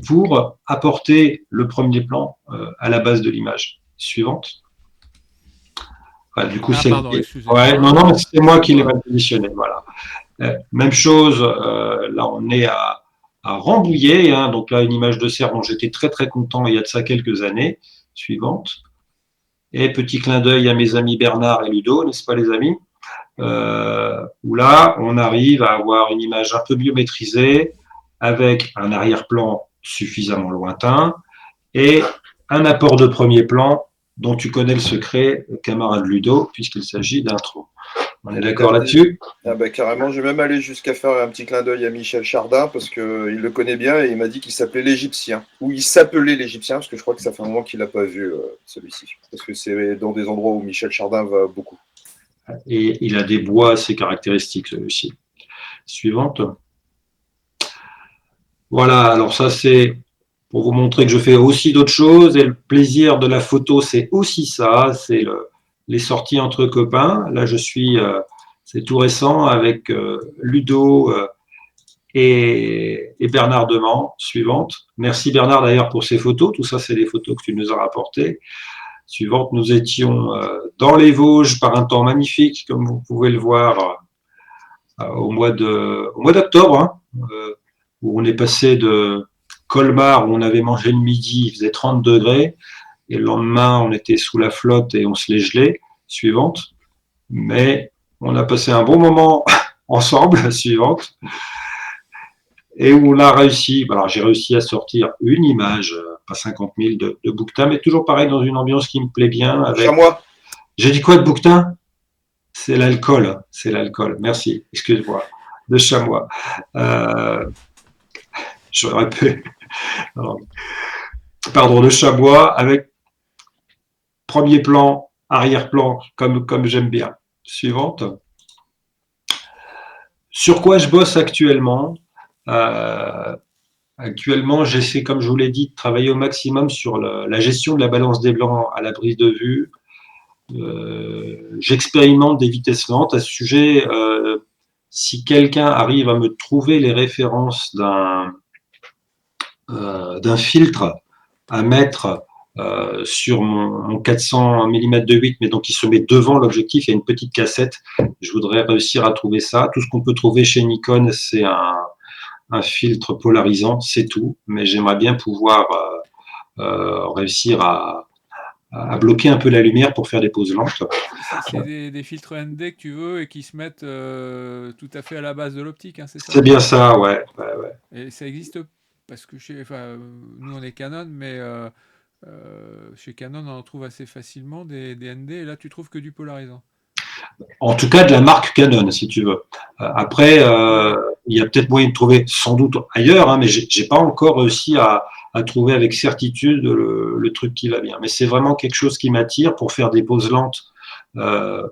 pour apporter le premier plan à la base de l'image. Suivante. Du coup, c'est non, c'est moi qui l'ai mal positionné. Voilà. Même chose, là on est à Rambouillet, hein, donc là une image de cerf dont j'étais très très content il y a de ça quelques années. Suivante. Et petit clin d'œil à mes amis Bernard et Ludo, n'est-ce pas les amis, où là on arrive à avoir une image un peu mieux maîtrisée, avec un arrière-plan suffisamment lointain et un apport de premier plan dont tu connais le secret, camarade Ludo, puisqu'il s'agit d'un trou. On est d'accord là-dessus? Carrément, je vais même aller jusqu'à faire un petit clin d'œil à Michel Chardin, parce qu'il le connaît bien et il m'a dit qu'il s'appelait l'Égyptien. Ou il s'appelait l'Égyptien, parce que je crois que ça fait un moment qu'il n'a pas vu celui-ci. Parce que c'est dans des endroits où Michel Chardin va beaucoup. Et il a des bois assez caractéristiques, celui-ci. Suivante. Voilà, alors ça c'est pour vous montrer que je fais aussi d'autres choses, et le plaisir de la photo, c'est aussi ça, c'est les sorties entre copains. Là, je suis, c'est tout récent, avec Ludo et Bernard Demand. Suivante. Merci Bernard d'ailleurs pour ces photos, tout ça c'est des photos que tu nous as rapportées. Suivante, nous étions dans les Vosges par un temps magnifique, comme vous pouvez le voir, au mois d'octobre, hein, où on est passé de Colmar, où on avait mangé le midi, il faisait 30 degrés, et le lendemain, on était sous la flotte et on se les gelait. Suivante. Mais on a passé un bon moment ensemble, suivante. Et où on a réussi, alors j'ai réussi à sortir une image, pas 50 000 de bouquetin, mais toujours pareil, dans une ambiance qui me plaît bien. Avec... Chamois. J'ai dit quoi de bouquetin? C'est l'alcool, c'est l'alcool. Merci, excuse-moi. De chamois. J'aurais pu. Pardon, de chamois avec premier plan, arrière-plan, comme j'aime bien. Suivante. Sur quoi je bosse actuellement? Actuellement, j'essaie, comme je vous l'ai dit, de travailler au maximum sur la gestion de la balance des blancs à la prise de vue. J'expérimente des vitesses lentes à ce sujet. Si quelqu'un arrive à me trouver les références d'un filtre à mettre sur mon 400 mm de 8, mais donc il se met devant l'objectif, il y a une petite cassette. Je voudrais réussir à trouver ça. Tout ce qu'on peut trouver chez Nikon, c'est un filtre polarisant, c'est tout. Mais j'aimerais bien pouvoir réussir à bloquer un peu la lumière pour faire des poses lentes. C'est des filtres ND que tu veux et qui se mettent tout à fait à la base de l'optique, hein, c'est ça? C'est bien ça, ouais. Et ça existe parce que nous on est Canon, mais chez Canon on en trouve assez facilement des ND, et là tu trouves que du polarisant. En tout cas, de la marque Canon, si tu veux. Après, il y a peut-être moyen de trouver sans doute ailleurs, hein, mais j'ai pas encore réussi à trouver avec certitude le truc qui va bien. Mais c'est vraiment quelque chose qui m'attire pour faire des poses lentes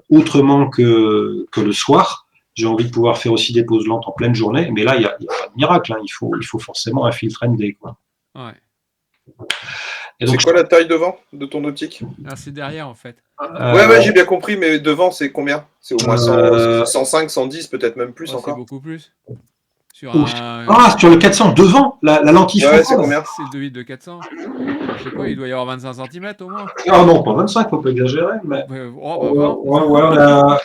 autrement que le soir. J'ai envie de pouvoir faire aussi des poses lentes en pleine journée, mais là, il n'y a pas de miracle. Hein. Il faut forcément un filtre ND, quoi. Ouais. C'est quoi la taille devant de ton optique? C'est derrière en fait. Ouais, j'ai bien compris, mais devant, c'est combien? C'est au moins 105, 110, peut-être même plus encore. C'est beaucoup plus. Sur sur le 400, devant, la lentille frontale. Ouais, c'est combien? C'est le 2.8 de 400. Je sais pas, il doit y avoir 25 cm au moins. Ah non, pas 25, faut pas exagérer. Mais... 20.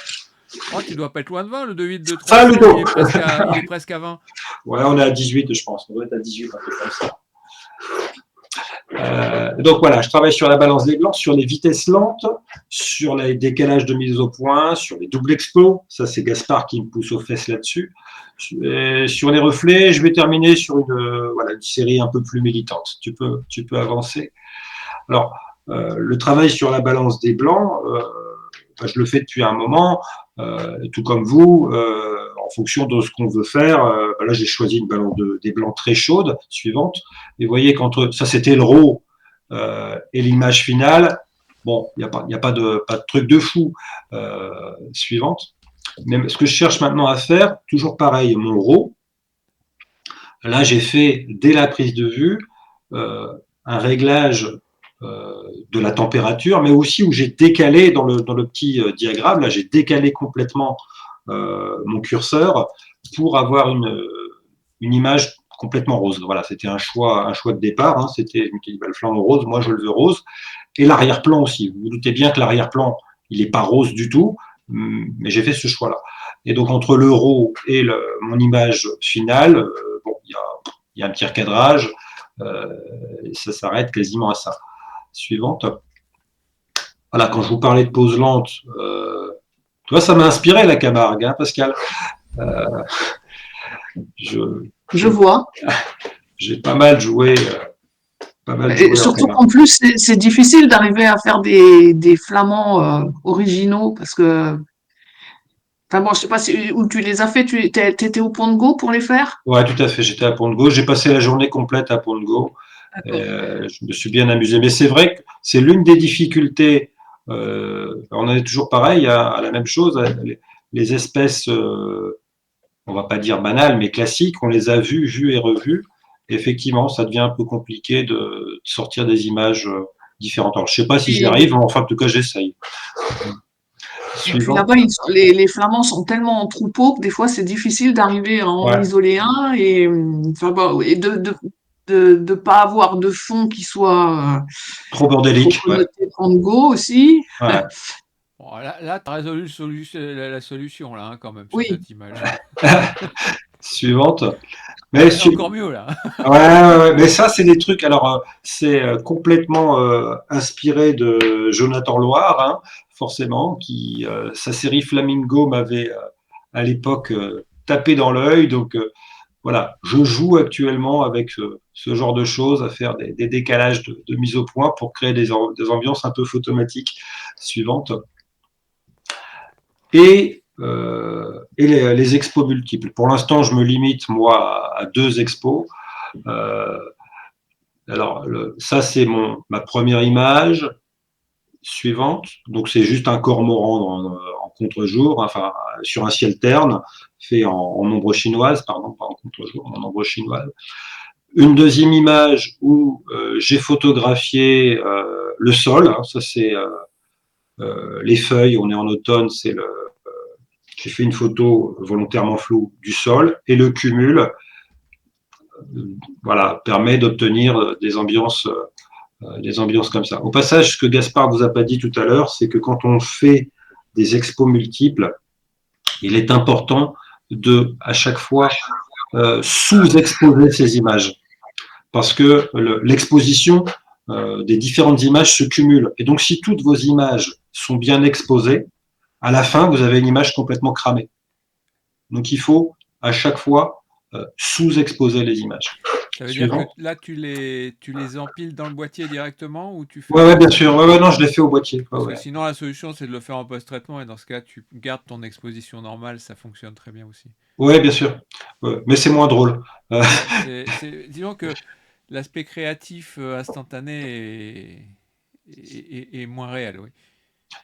Tu dois pas être loin de 20, le 2.8 de 300, il est presque à 20. Ouais, on est à 18, je pense. On doit être à 18, un peu comme ça. Donc voilà, je travaille sur la balance des blancs, sur les vitesses lentes, sur les décalages de mise au point, sur les doubles expos. Ça, c'est Gaspard qui me pousse aux fesses là-dessus. Sur les reflets, je vais terminer sur une série un peu plus militante. Tu peux avancer. Alors, le travail sur la balance des blancs, je le fais depuis un moment, tout comme vous, en fonction de ce qu'on veut faire. Là, j'ai choisi une balance des blancs très chaude, suivante. Et vous voyez qu'entre ça, c'était le RAW et l'image finale. Bon, il n'y a pas de truc de fou. Suivante. Mais ce que je cherche maintenant à faire, toujours pareil, mon RAW. Là, j'ai fait, dès la prise de vue, un réglage de la température, mais aussi où j'ai décalé dans le petit diagramme, là j'ai décalé complètement mon curseur pour avoir une image complètement rose. Voilà, c'était un choix de départ, hein. C'était, je me suis dit, le flanc rose, moi je le veux rose, et l'arrière-plan aussi. Vous vous doutez bien que l'arrière-plan, il n'est pas rose du tout, mais j'ai fait ce choix-là. Et donc entre le RAW et mon image finale, il y a un petit recadrage, et ça s'arrête quasiment à ça. Suivante. Voilà, quand je vous parlais de pause lente, tu vois, ça m'a inspiré la Camargue, hein, Pascal. Je vois. J'ai pas mal joué. Et surtout qu'en plus, c'est difficile d'arriver à faire des flamands originaux parce que. Enfin bon, je sais pas où tu les as fait. Tu étais au Pont de Go pour les faire? Ouais, tout à fait. J'étais à Pont de Go. J'ai passé la journée complète à Pont de Go. Je me suis bien amusé. Mais c'est vrai que c'est l'une des difficultés. On en est toujours pareil à la même chose. Les espèces, on va pas dire banales, mais classiques, on les a vues et revues. Et effectivement, ça devient un peu compliqué de sortir des images différentes. Alors, je sais pas si j'y arrive, mais enfin, en tout cas, j'essaye. Et puis là-bas, les flamands sont tellement en troupeau que des fois, c'est difficile d'arriver à en isoler un et, enfin, bon, et de de pas avoir de fond qui soit Trop bordélique. trop Ouais. connoté Pango aussi. Ouais. Bon, là tu as résolu la solution, là, hein, quand même, sur Oui. cette image. Suivante. Mais Mais encore mieux, là. ouais, mais ça, c'est des trucs. Alors, c'est complètement inspiré de Jonathan Loire, hein, forcément, qui sa série Flamingo m'avait à l'époque tapé dans l'œil. Donc voilà, je joue actuellement avec ce genre de choses, à faire des décalages de mise au point pour créer des ambiances un peu photomatiques. Suivante. Et les expos multiples. Pour l'instant, je me limite, moi, à 2 expos. Alors, ça, c'est ma première image. Suivante. Donc, c'est juste un cormoran en contre-jour, enfin, sur un ciel terne, fait en ombre chinoise, pardon, pas en contre-jour, en ombre chinoise. Une deuxième image où j'ai photographié le sol. Hein, ça, c'est les feuilles. On est en automne, c'est j'ai fait une photo volontairement floue du sol et le cumul, voilà, permet d'obtenir des ambiances comme ça. Au passage, ce que Gaspard vous a pas dit tout à l'heure, c'est que quand on fait des expos multiples, il est important de, à chaque fois, sous-exposer ces images. Parce que l'exposition des différentes images se cumule. Et donc, si toutes vos images sont bien exposées, à la fin, vous avez une image complètement cramée. Donc, il faut à chaque fois sous-exposer les images. Ça veut dire que là, tu les empiles dans le boîtier directement ou tu fais... Ouais, bien sûr. Ouais, non, je l'ai fait au boîtier. Parce que sinon, la solution, c'est de le faire en post-traitement et dans ce cas, tu gardes ton exposition normale, ça fonctionne très bien aussi. Oui, bien sûr. Ouais, mais c'est moins drôle. Disons que l'aspect créatif instantané est moins réel, oui.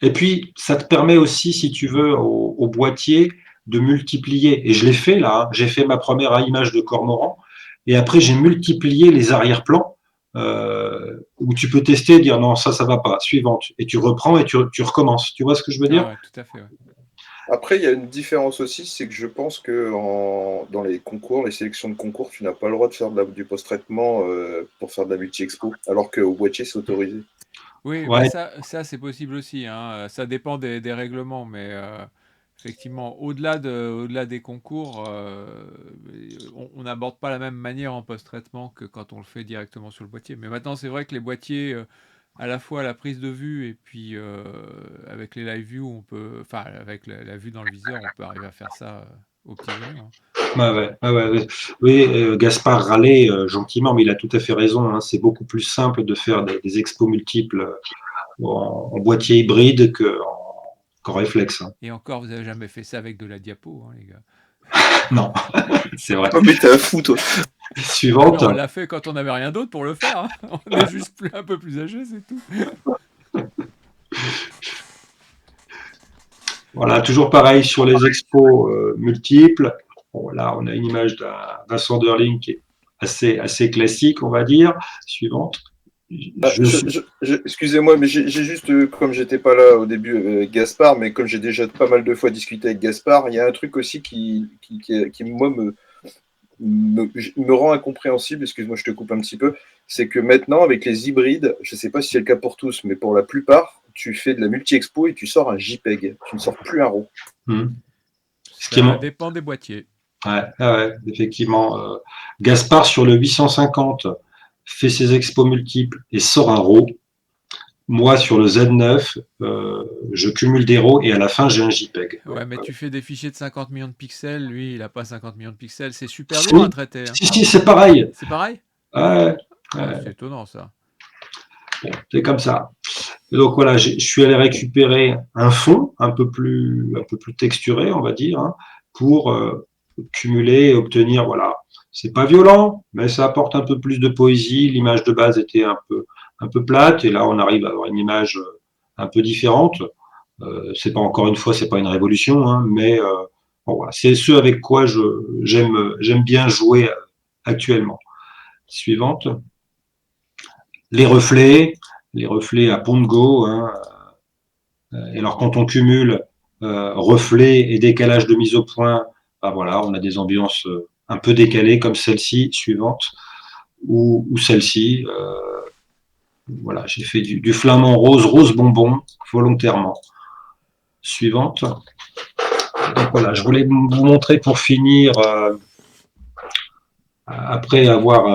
Et puis, ça te permet aussi, si tu veux, au boîtier, de multiplier. Et je l'ai fait là. Hein. J'ai fait ma première image de cormoran. Et après, j'ai multiplié les arrière-plans où tu peux tester et dire non, ça va pas. Suivante. Et tu reprends et tu recommences. Tu vois ce que je veux dire? Ouais, tout à fait. Ouais. Après, il y a une différence aussi, c'est que je pense que dans les concours, les sélections de concours, tu n'as pas le droit de faire du post-traitement pour faire de la multi-expo, alors qu'au boîtier, c'est autorisé. Oui, Ouais. bah ça c'est possible aussi. Hein. Ça dépend des règlements, mais effectivement, au-delà des concours, on n'aborde pas la même manière en post-traitement que quand on le fait directement sur le boîtier. Mais maintenant, c'est vrai que les boîtiers, à la fois la prise de vue et puis avec les live view, on peut, enfin avec la vue dans le viseur, on peut arriver à faire ça au petit oignon. Hein. Ouais. Oui, Gaspard râlait gentiment, mais il a tout à fait raison. Hein. C'est beaucoup plus simple de faire des expos multiples en boîtier hybride qu'en réflexe. Hein. Et encore, vous n'avez jamais fait ça avec de la diapo, hein, les gars. Non, c'est vrai. Oh, mais t'es un fou, toi. Suivante. Non, on l'a fait quand on n'avait rien d'autre pour le faire. Hein. On est juste un peu plus âgé, c'est tout. Voilà, toujours pareil sur les expos multiples. Bon, là, on a une image d'un Sanderling qui est assez classique, on va dire. Suivante. Excusez-moi, mais j'ai juste, comme j'étais pas là au début avec Gaspard, mais comme j'ai déjà pas mal de fois discuté avec Gaspard, il y a un truc aussi qui moi, me rend incompréhensible, excuse-moi, je te coupe un petit peu, c'est que maintenant, avec les hybrides, je sais pas si c'est le cas pour tous, mais pour la plupart, tu fais de la multi-expo et tu sors un JPEG, tu ne sors plus un RAW. Ça dépend des boîtiers. Ouais, effectivement. Gaspard, sur le 850, fait ses expos multiples et sort un RAW. Moi, sur le Z9, je cumule des RAW et à la fin, j'ai un JPEG. Ouais, mais tu fais des fichiers de 50 millions de pixels. Lui, il n'a pas 50 millions de pixels. C'est super lourd à traiter. Hein. Si, c'est pareil. C'est pareil? Ouais. C'est étonnant, ça. Bon, c'est comme ça. Et donc voilà, je suis allé récupérer un fond un peu plus texturé, on va dire, hein, pour cumuler et obtenir, voilà. C'est pas violent, mais ça apporte un peu plus de poésie. L'image de base était un peu plate, et là on arrive à avoir une image un peu différente. C'est pas, encore une fois, c'est pas une révolution, hein, mais bon, voilà, c'est ce avec quoi j'aime bien jouer actuellement. Suivante. Les reflets à Pongo. Hein, et alors quand on cumule reflets et décalage de mise au point, bah voilà, on a des ambiances un peu décalées comme celle-ci. Suivante. ou celle-ci. Voilà, j'ai fait du flamand rose bonbon, volontairement. Suivante. Donc voilà, je voulais vous montrer pour finir, après avoir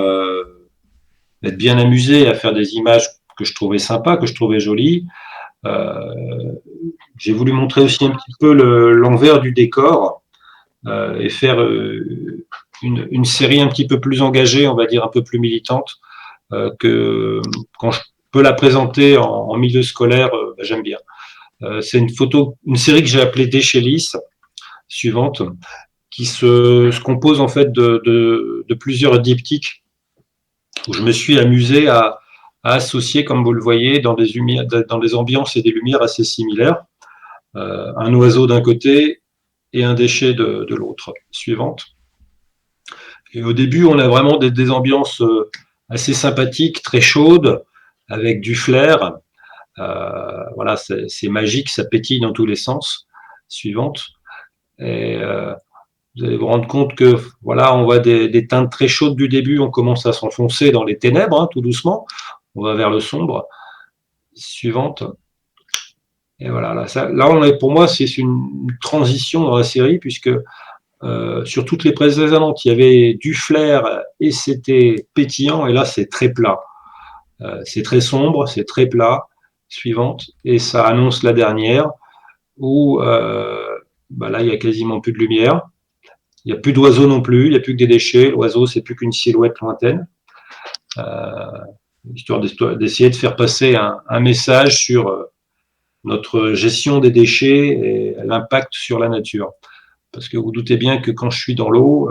être bien amusé à faire des images que je trouvais sympas, que je trouvais jolies, j'ai voulu montrer aussi un petit peu l'envers du décor et faire une série un petit peu plus engagée, on va dire un peu plus militante, que quand je peux la présenter en milieu scolaire, j'aime bien. C'est une série que j'ai appelée Déchets lisses, suivante, qui se compose en fait de plusieurs diptyques où je me suis amusé à associer, comme vous le voyez, dans des ambiances et des lumières assez similaires, un oiseau d'un côté et un déchet de l'autre. Suivante. Et au début, on a vraiment des ambiances assez sympathiques, très chaudes, avec du flair. Voilà, c'est magique, ça pétille dans tous les sens. Suivante. Et vous allez vous rendre compte que voilà, on voit des teintes très chaudes du début, on commence à s'enfoncer dans les ténèbres, hein, tout doucement. On va vers le sombre. Suivante. Et voilà, là pour moi, c'est une transition dans la série, puisque sur toutes les précédentes, il y avait du flair et c'était pétillant, et là, c'est très plat. C'est très sombre, c'est très plat. Suivante. Et ça annonce la dernière, où là, il n'y a quasiment plus de lumière. Il n'y a plus d'oiseaux non plus, il n'y a plus que des déchets. L'oiseau, c'est plus qu'une silhouette lointaine. Histoire d'essayer de faire passer un message sur notre gestion des déchets et l'impact sur la nature. Parce que vous doutez bien que quand je suis dans l'eau,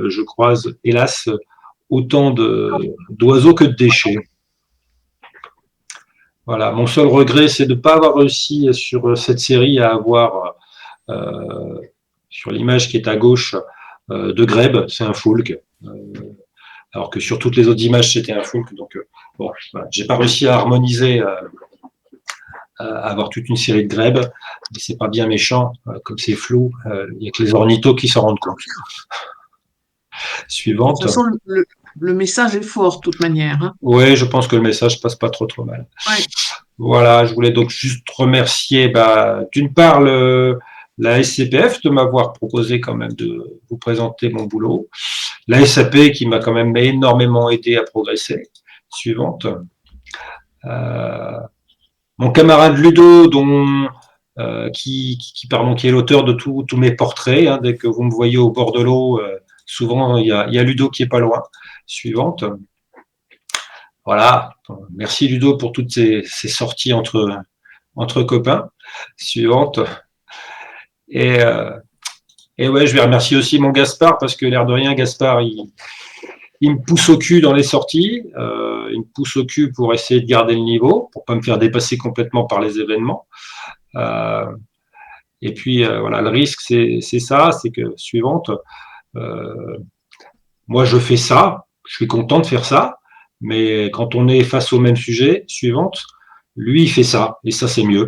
je croise, hélas, autant d'oiseaux que de déchets. Voilà, mon seul regret, c'est de ne pas avoir réussi sur cette série à avoir, sur l'image qui est à gauche, de grèbe, c'est un foulque. Alors que sur toutes les autres images, c'était un foulque. Donc, bon, voilà, j'ai pas réussi à harmoniser, à avoir toute une série de grèbes, mais c'est pas bien méchant, comme c'est flou, il n'y a que les ornithos qui s'en rendent compte. Suivante. De toute façon, le message est fort, de toute manière. Hein. Oui, je pense que le message passe pas trop mal. Ouais. Voilà, je voulais donc juste remercier, d'une part, la SCPF de m'avoir proposé quand même de vous présenter mon boulot, la SAP qui m'a quand même énormément aidé à progresser. Suivante. Mon camarade Ludo, qui est l'auteur de tous mes portraits. Hein, dès que vous me voyez au bord de l'eau, souvent il y a Ludo qui est pas loin. Suivante. Voilà. Merci Ludo pour toutes ces sorties entre copains. Suivante. Et ouais, je vais remercier aussi mon Gaspard, parce que l'air de rien, Gaspard, il me pousse au cul dans les sorties, il me pousse au cul pour essayer de garder le niveau, pour pas me faire dépasser complètement par les événements. Et puis voilà, le risque, c'est ça, c'est que suivante, moi je fais ça, je suis content de faire ça, mais quand on est face au même sujet, suivante, lui il fait ça, et ça c'est mieux.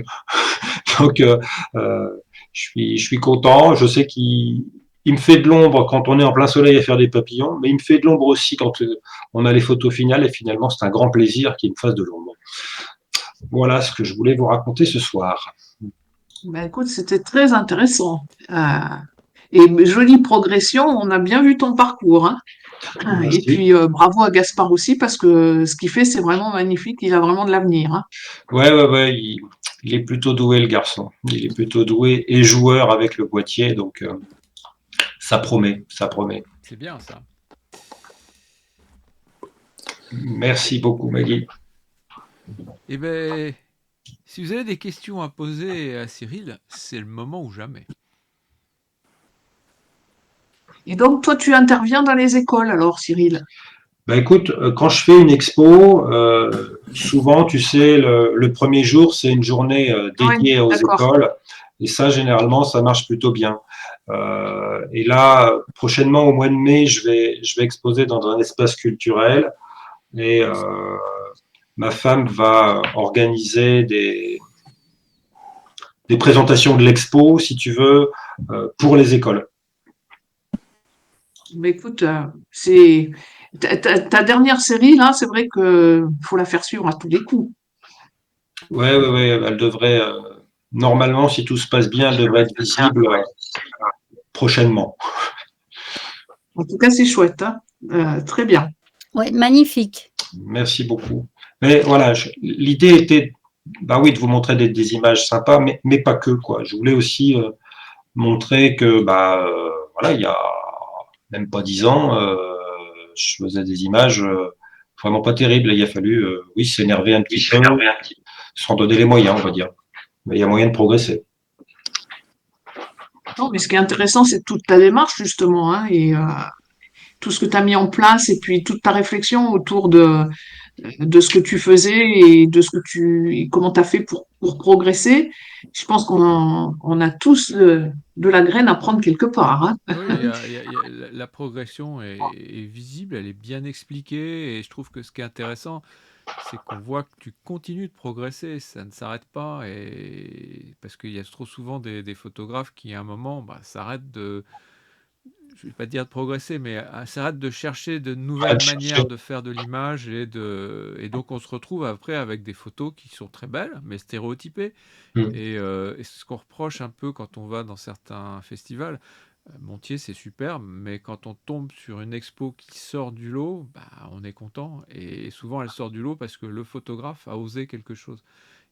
Donc je suis content, je sais qu'il me fait de l'ombre quand on est en plein soleil à faire des papillons, mais il me fait de l'ombre aussi quand on a les photos finales, et finalement c'est un grand plaisir qu'il me fasse de l'ombre. Voilà ce que je voulais vous raconter ce soir. Ben, écoute, c'était très intéressant. Et jolie progression, on a bien vu ton parcours. Hein. Merci. Et puis bravo à Gaspard aussi, parce que ce qu'il fait, c'est vraiment magnifique, il a vraiment de l'avenir. Hein. Ouais, il est plutôt doué le garçon. Il est plutôt doué et joueur avec le boîtier, donc ça promet. C'est bien ça. Merci beaucoup Maggie. Eh bien, si vous avez des questions à poser à Cyril, c'est le moment ou jamais. Et donc, toi, tu interviens dans les écoles, alors, Cyril? Écoute, quand je fais une expo, souvent, tu sais, le premier jour, c'est une journée dédiée aux écoles. Et ça, généralement, ça marche plutôt bien. Et là, prochainement, au mois de mai, je vais exposer dans un espace culturel. Et ma femme va organiser des présentations de l'expo, si tu veux, pour les écoles. Mais écoute, c'est Ta dernière série, là, c'est vrai que faut la faire suivre à tous les coups. Ouais, elle devrait, normalement, si tout se passe bien, elle devrait être visible prochainement. En tout cas, c'est chouette, hein. Très bien. Ouais, magnifique. Merci beaucoup. Mais voilà, l'idée était, bah oui, de vous montrer des images sympas, mais pas que, quoi. Je voulais aussi montrer que, voilà, il y a même pas 10 ans, je faisais des images vraiment pas terribles. Il a fallu, oui, s'énerver un petit peu, s'en donner les moyens, on va dire. Mais il y a moyen de progresser. Non, mais ce qui est intéressant, c'est toute ta démarche, justement, hein, et tout ce que tu as mis en place, et puis toute ta réflexion autour de ce que tu faisais et de ce que et comment tu as fait pour progresser. Je pense on a tous de la graine à prendre quelque part, hein. Oui, la progression est visible, elle est bien expliquée, et je trouve que ce qui est intéressant, c'est qu'on voit que tu continues de progresser, ça ne s'arrête pas, et parce qu'il y a trop souvent des photographes qui, à un moment, s'arrêtent je vais pas dire de progresser, mais s'arrêtent de chercher de nouvelles manières de faire de l'image, et donc on se retrouve après avec des photos qui sont très belles, mais stéréotypées. Et c'est ce qu'on reproche un peu quand on va dans certains festivals. Montier, c'est superbe, mais quand on tombe sur une expo qui sort du lot, on est content. Et souvent, elle sort du lot parce que le photographe a osé quelque chose.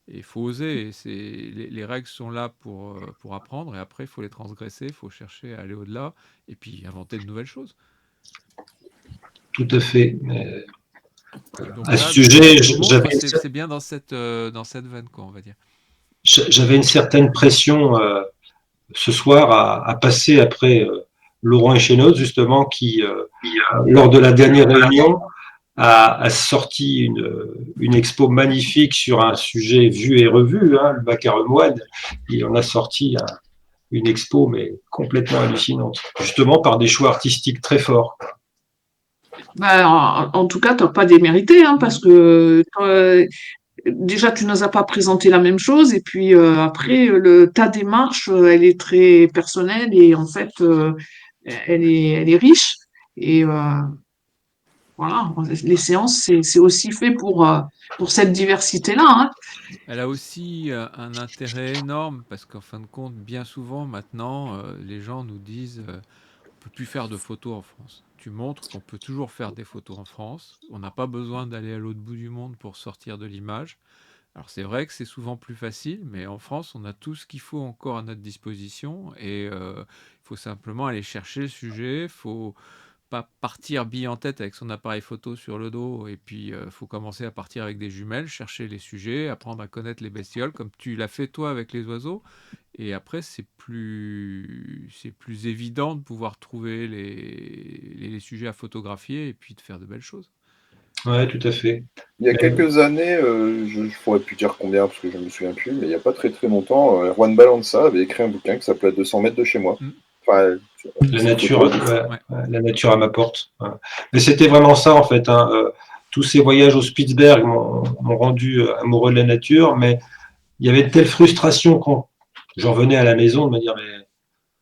Et il faut oser. Et les règles sont là pour apprendre. Et après, il faut les transgresser. Il faut chercher à aller au-delà. Et puis, inventer de nouvelles choses. Tout à fait. Donc à là, ce sujet, c'est bien dans cette veine, quoi, on va dire. J'avais une certaine pression ce soir à passer après Laurent Echénoz, justement, qui, lors de la dernière réunion, a sorti une expo magnifique sur un sujet vu et revu, hein, le Bacaremoine. Il en a sorti une expo, mais complètement hallucinante, justement par des choix artistiques très forts. En tout cas, tu n'as pas démérité, hein, parce que déjà, tu nous as pas présenté la même chose, et puis après, ta démarche, elle est très personnelle, et en fait, elle est riche. Et voilà, les séances, c'est aussi fait pour cette diversité-là, hein. Elle a aussi un intérêt énorme parce qu'en fin de compte, bien souvent maintenant, les gens nous disent on peut plus faire de photos en France. Tu montres qu'on peut toujours faire des photos en France. On n'a pas besoin d'aller à l'autre bout du monde pour sortir de l'image. Alors c'est vrai que c'est souvent plus facile, mais en France, on a tout ce qu'il faut encore à notre disposition, et il faut simplement aller chercher le sujet. Il faut pas partir bille en tête avec son appareil photo sur le dos, et puis faut commencer à partir avec des jumelles, chercher les sujets, apprendre à connaître les bestioles, comme tu l'as fait toi avec les oiseaux. Et après, c'est plus évident de pouvoir trouver les sujets à photographier et puis de faire de belles choses. Oui, tout à fait. Il y a quelques années, je ne pourrais plus dire combien parce que je ne me souviens plus, mais il n'y a pas très très longtemps, Juan Balanza avait écrit un bouquin qui s'appelait 200 mètres de chez moi. Enfin, la nature à ma porte. Ouais. Mais c'était vraiment ça en fait. Hein. Tous ces voyages au Spitzberg m'ont rendu amoureux de la nature, mais il y avait une telle frustration quand j'en revenais à la maison de me dire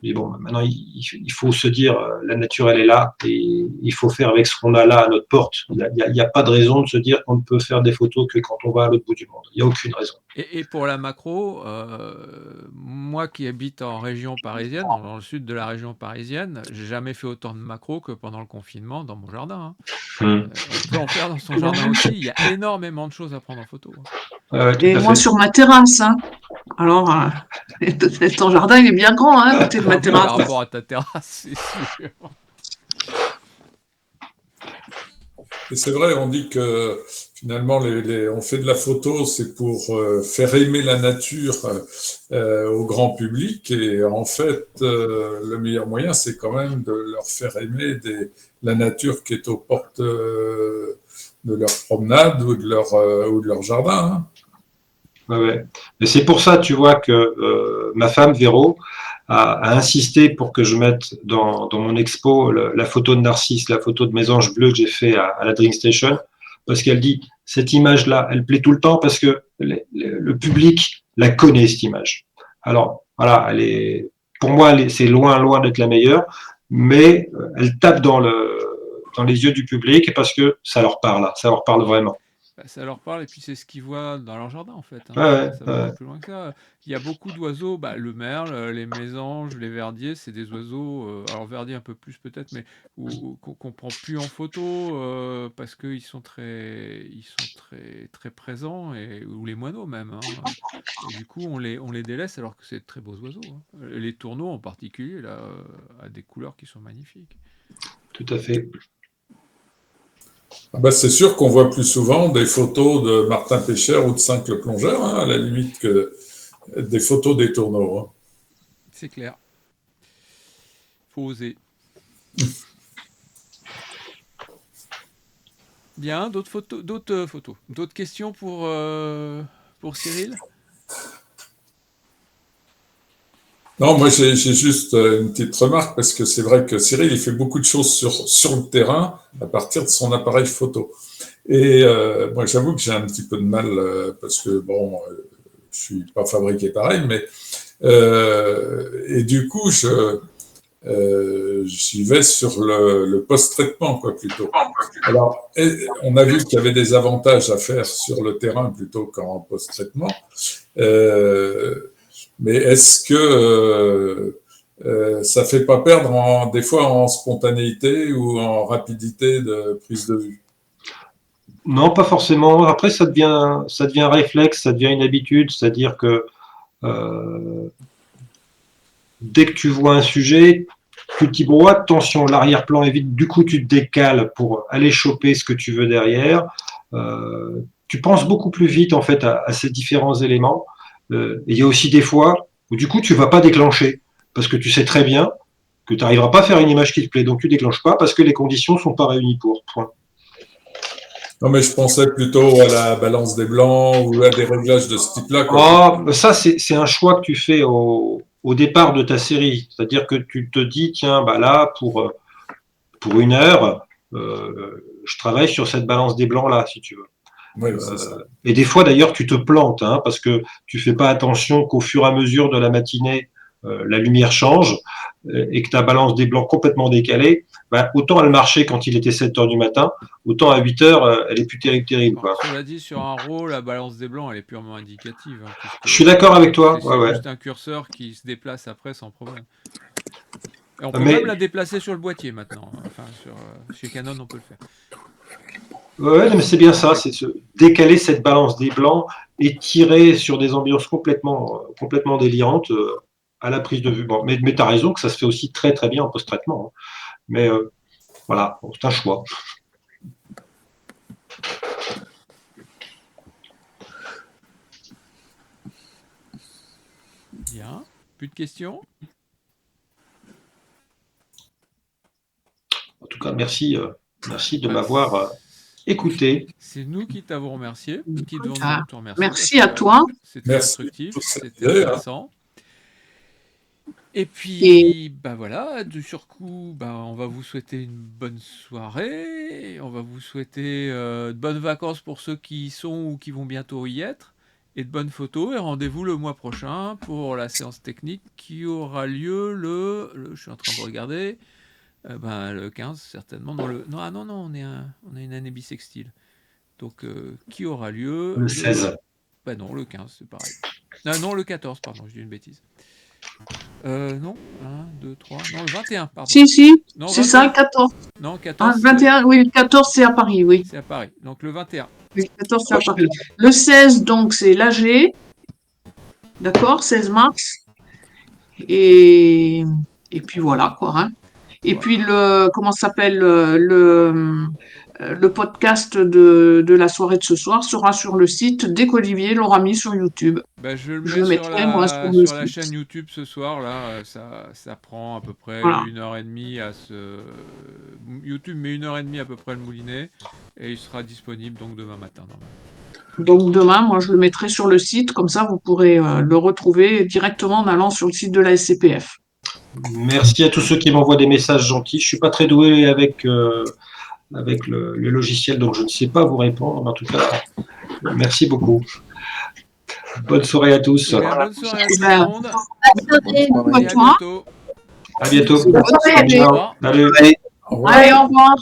mais bon, maintenant il faut se dire la nature elle est là et il faut faire avec ce qu'on a là à notre porte. Il n'y a pas de raison de se dire qu'on ne peut faire des photos que quand on va à l'autre bout du monde. Il n'y a aucune raison. Et pour la macro, moi qui habite en région parisienne, dans le sud de la région parisienne, j'ai jamais fait autant de macro que pendant le confinement dans mon jardin. On peut en faire dans son jardin aussi. Il y a énormément de choses à prendre en photo. Et moi sur ma terrasse, hein. Alors, ton jardin il est bien grand, hein, à côté de ma terrasse. Par rapport à ta terrasse, c'est sûr. Et c'est vrai, on dit que finalement, on fait de la photo, c'est pour faire aimer la nature au grand public. Et en fait, le meilleur moyen, c'est quand même de leur faire aimer la nature qui est aux portes de leur promenade ou de leur jardin. Hein. Ouais. Et c'est pour ça, tu vois, que ma femme, Véro, a insisté pour que je mette dans mon expo la photo de Narcisse, la photo de mes anges bleus que j'ai fait à la Dream Station, parce qu'elle dit, cette image-là, elle plaît tout le temps parce que le public la connaît, cette image. Alors, voilà, pour moi, c'est loin d'être la meilleure, mais elle tape dans les yeux du public parce que ça leur parle vraiment. Bah, ça leur parle et puis c'est ce qu'ils voient dans leur jardin en fait. Hein. Ouais, Ça va plus loin que ça. Il y a beaucoup d'oiseaux, bah, le merle, les mésanges, les verdiers, c'est des oiseaux, alors verdier un peu plus peut-être, mais qu'on prend plus en photo parce qu'ils sont très très présents ou les moineaux même. Hein. Et du coup on les délaisse alors que c'est de très beaux oiseaux. Hein. Les tourneaux en particulier là, a des couleurs qui sont magnifiques. Tout à fait. Ah bah, c'est sûr qu'on voit plus souvent des photos de Martin Pêcheur ou de Cinq le plongeur, hein, à la limite, que des photos des tourneaux. Hein. C'est clair. Faut oser. Bien, d'autres questions pour Cyril? Non, moi j'ai juste une petite remarque parce que c'est vrai que Cyril il fait beaucoup de choses sur le terrain à partir de son appareil photo. Et moi j'avoue que j'ai un petit peu de mal parce que bon, je suis pas fabriqué pareil, mais et du coup j'y vais sur le post-traitement quoi plutôt. Alors on a vu qu'il y avait des avantages à faire sur le terrain plutôt qu'en post-traitement. Mais est-ce que ça fait pas perdre des fois en spontanéité ou en rapidité de prise de vue? Non, pas forcément. Après, ça devient un réflexe, ça devient une habitude, c'est-à-dire que dès que tu vois un sujet, tu te dis bon, attention, l'arrière-plan est vide, du coup tu te décales pour aller choper ce que tu veux derrière. Tu penses beaucoup plus vite en fait à ces différents éléments. Et il y a aussi des fois où du coup tu vas pas déclencher parce que tu sais très bien que tu n'arriveras pas à faire une image qui te plaît, donc tu déclenches pas parce que les conditions sont pas réunies pour. Point. Non, mais je pensais plutôt à la balance des blancs ou à des réglages de ce type-là. Oh, ça, c'est un choix que tu fais au départ de ta série. C'est-à-dire que tu te dis, tiens, bah là, pour 1 heure, je travaille sur cette balance des blancs-là, si tu veux. Oui, c'est ça. Et des fois, d'ailleurs, tu te plantes, hein, parce que tu fais pas attention qu'au fur et à mesure de la matinée, la lumière change et que ta balance des blancs complètement décalée, bah, autant elle marchait quand il était 7 heures du matin, autant à 8 heures, elle est plus terrible. Quoi. Cela dit, sur un RAW, la balance des blancs, elle est purement indicative. Hein, je suis d'accord avec toi. C'est juste un curseur qui se déplace après sans problème. Et on peut même la déplacer sur le boîtier maintenant. Enfin, chez Canon, on peut le faire. Ouais, mais c'est bien ça, c'est décaler cette balance des blancs et tirer sur des ambiances complètement délirantes à la prise de vue. Bon, mais tu as raison que ça se fait aussi très très bien en post-traitement. Hein. Mais voilà, c'est un choix. Bien. Plus de questions? En tout cas, merci de m'avoir écouté. C'est nous qui t'avons remercié. Qui devons te remercier. Merci à toi. C'était instructif, c'était intéressant. Et puis, bah voilà, du surcoup, bah, on va vous souhaiter une bonne soirée. On va vous souhaiter de bonnes vacances pour ceux qui y sont ou qui vont bientôt y être. Et de bonnes photos. Et rendez-vous le mois prochain pour la séance technique qui aura lieu je suis en train de regarder. Le 15 certainement. Non, on a une année bissextile. Donc qui aura lieu le 16. Non, le 15, c'est pareil. Non, le 14, pardon, je dis une bêtise. Non, 1, 2, 3, non, le 21, pardon. Si, non, c'est ça, le 14. Non, 14. Ah, 21, oui, le 14, c'est à Paris, oui. C'est à Paris, donc le 21. Le 14, c'est à Paris. Le 16, donc, c'est l'AG. D'accord, 16 mars. Et puis voilà, quoi. Hein. Et puis, comment ça s'appelle, le podcast de la soirée de ce soir sera sur le site dès qu'Olivier l'aura mis sur YouTube. Je le mettrai moi sur la chaîne YouTube ce soir. Là, ça prend à peu près 1h30 à YouTube met 1h30 à peu près le moulinet et il sera disponible donc demain matin. Donc demain, moi je le mettrai sur le site, comme ça vous pourrez le retrouver directement en allant sur le site de la SCPF. Merci à tous ceux qui m'envoient des messages gentils. Je suis pas très doué avec le logiciel, donc je ne sais pas vous répondre. Mais en tout cas, merci beaucoup. Bonne soirée à tous. Bonne soirée à tout le monde. À bientôt. À bientôt. Salut. Salut. Allez, au revoir.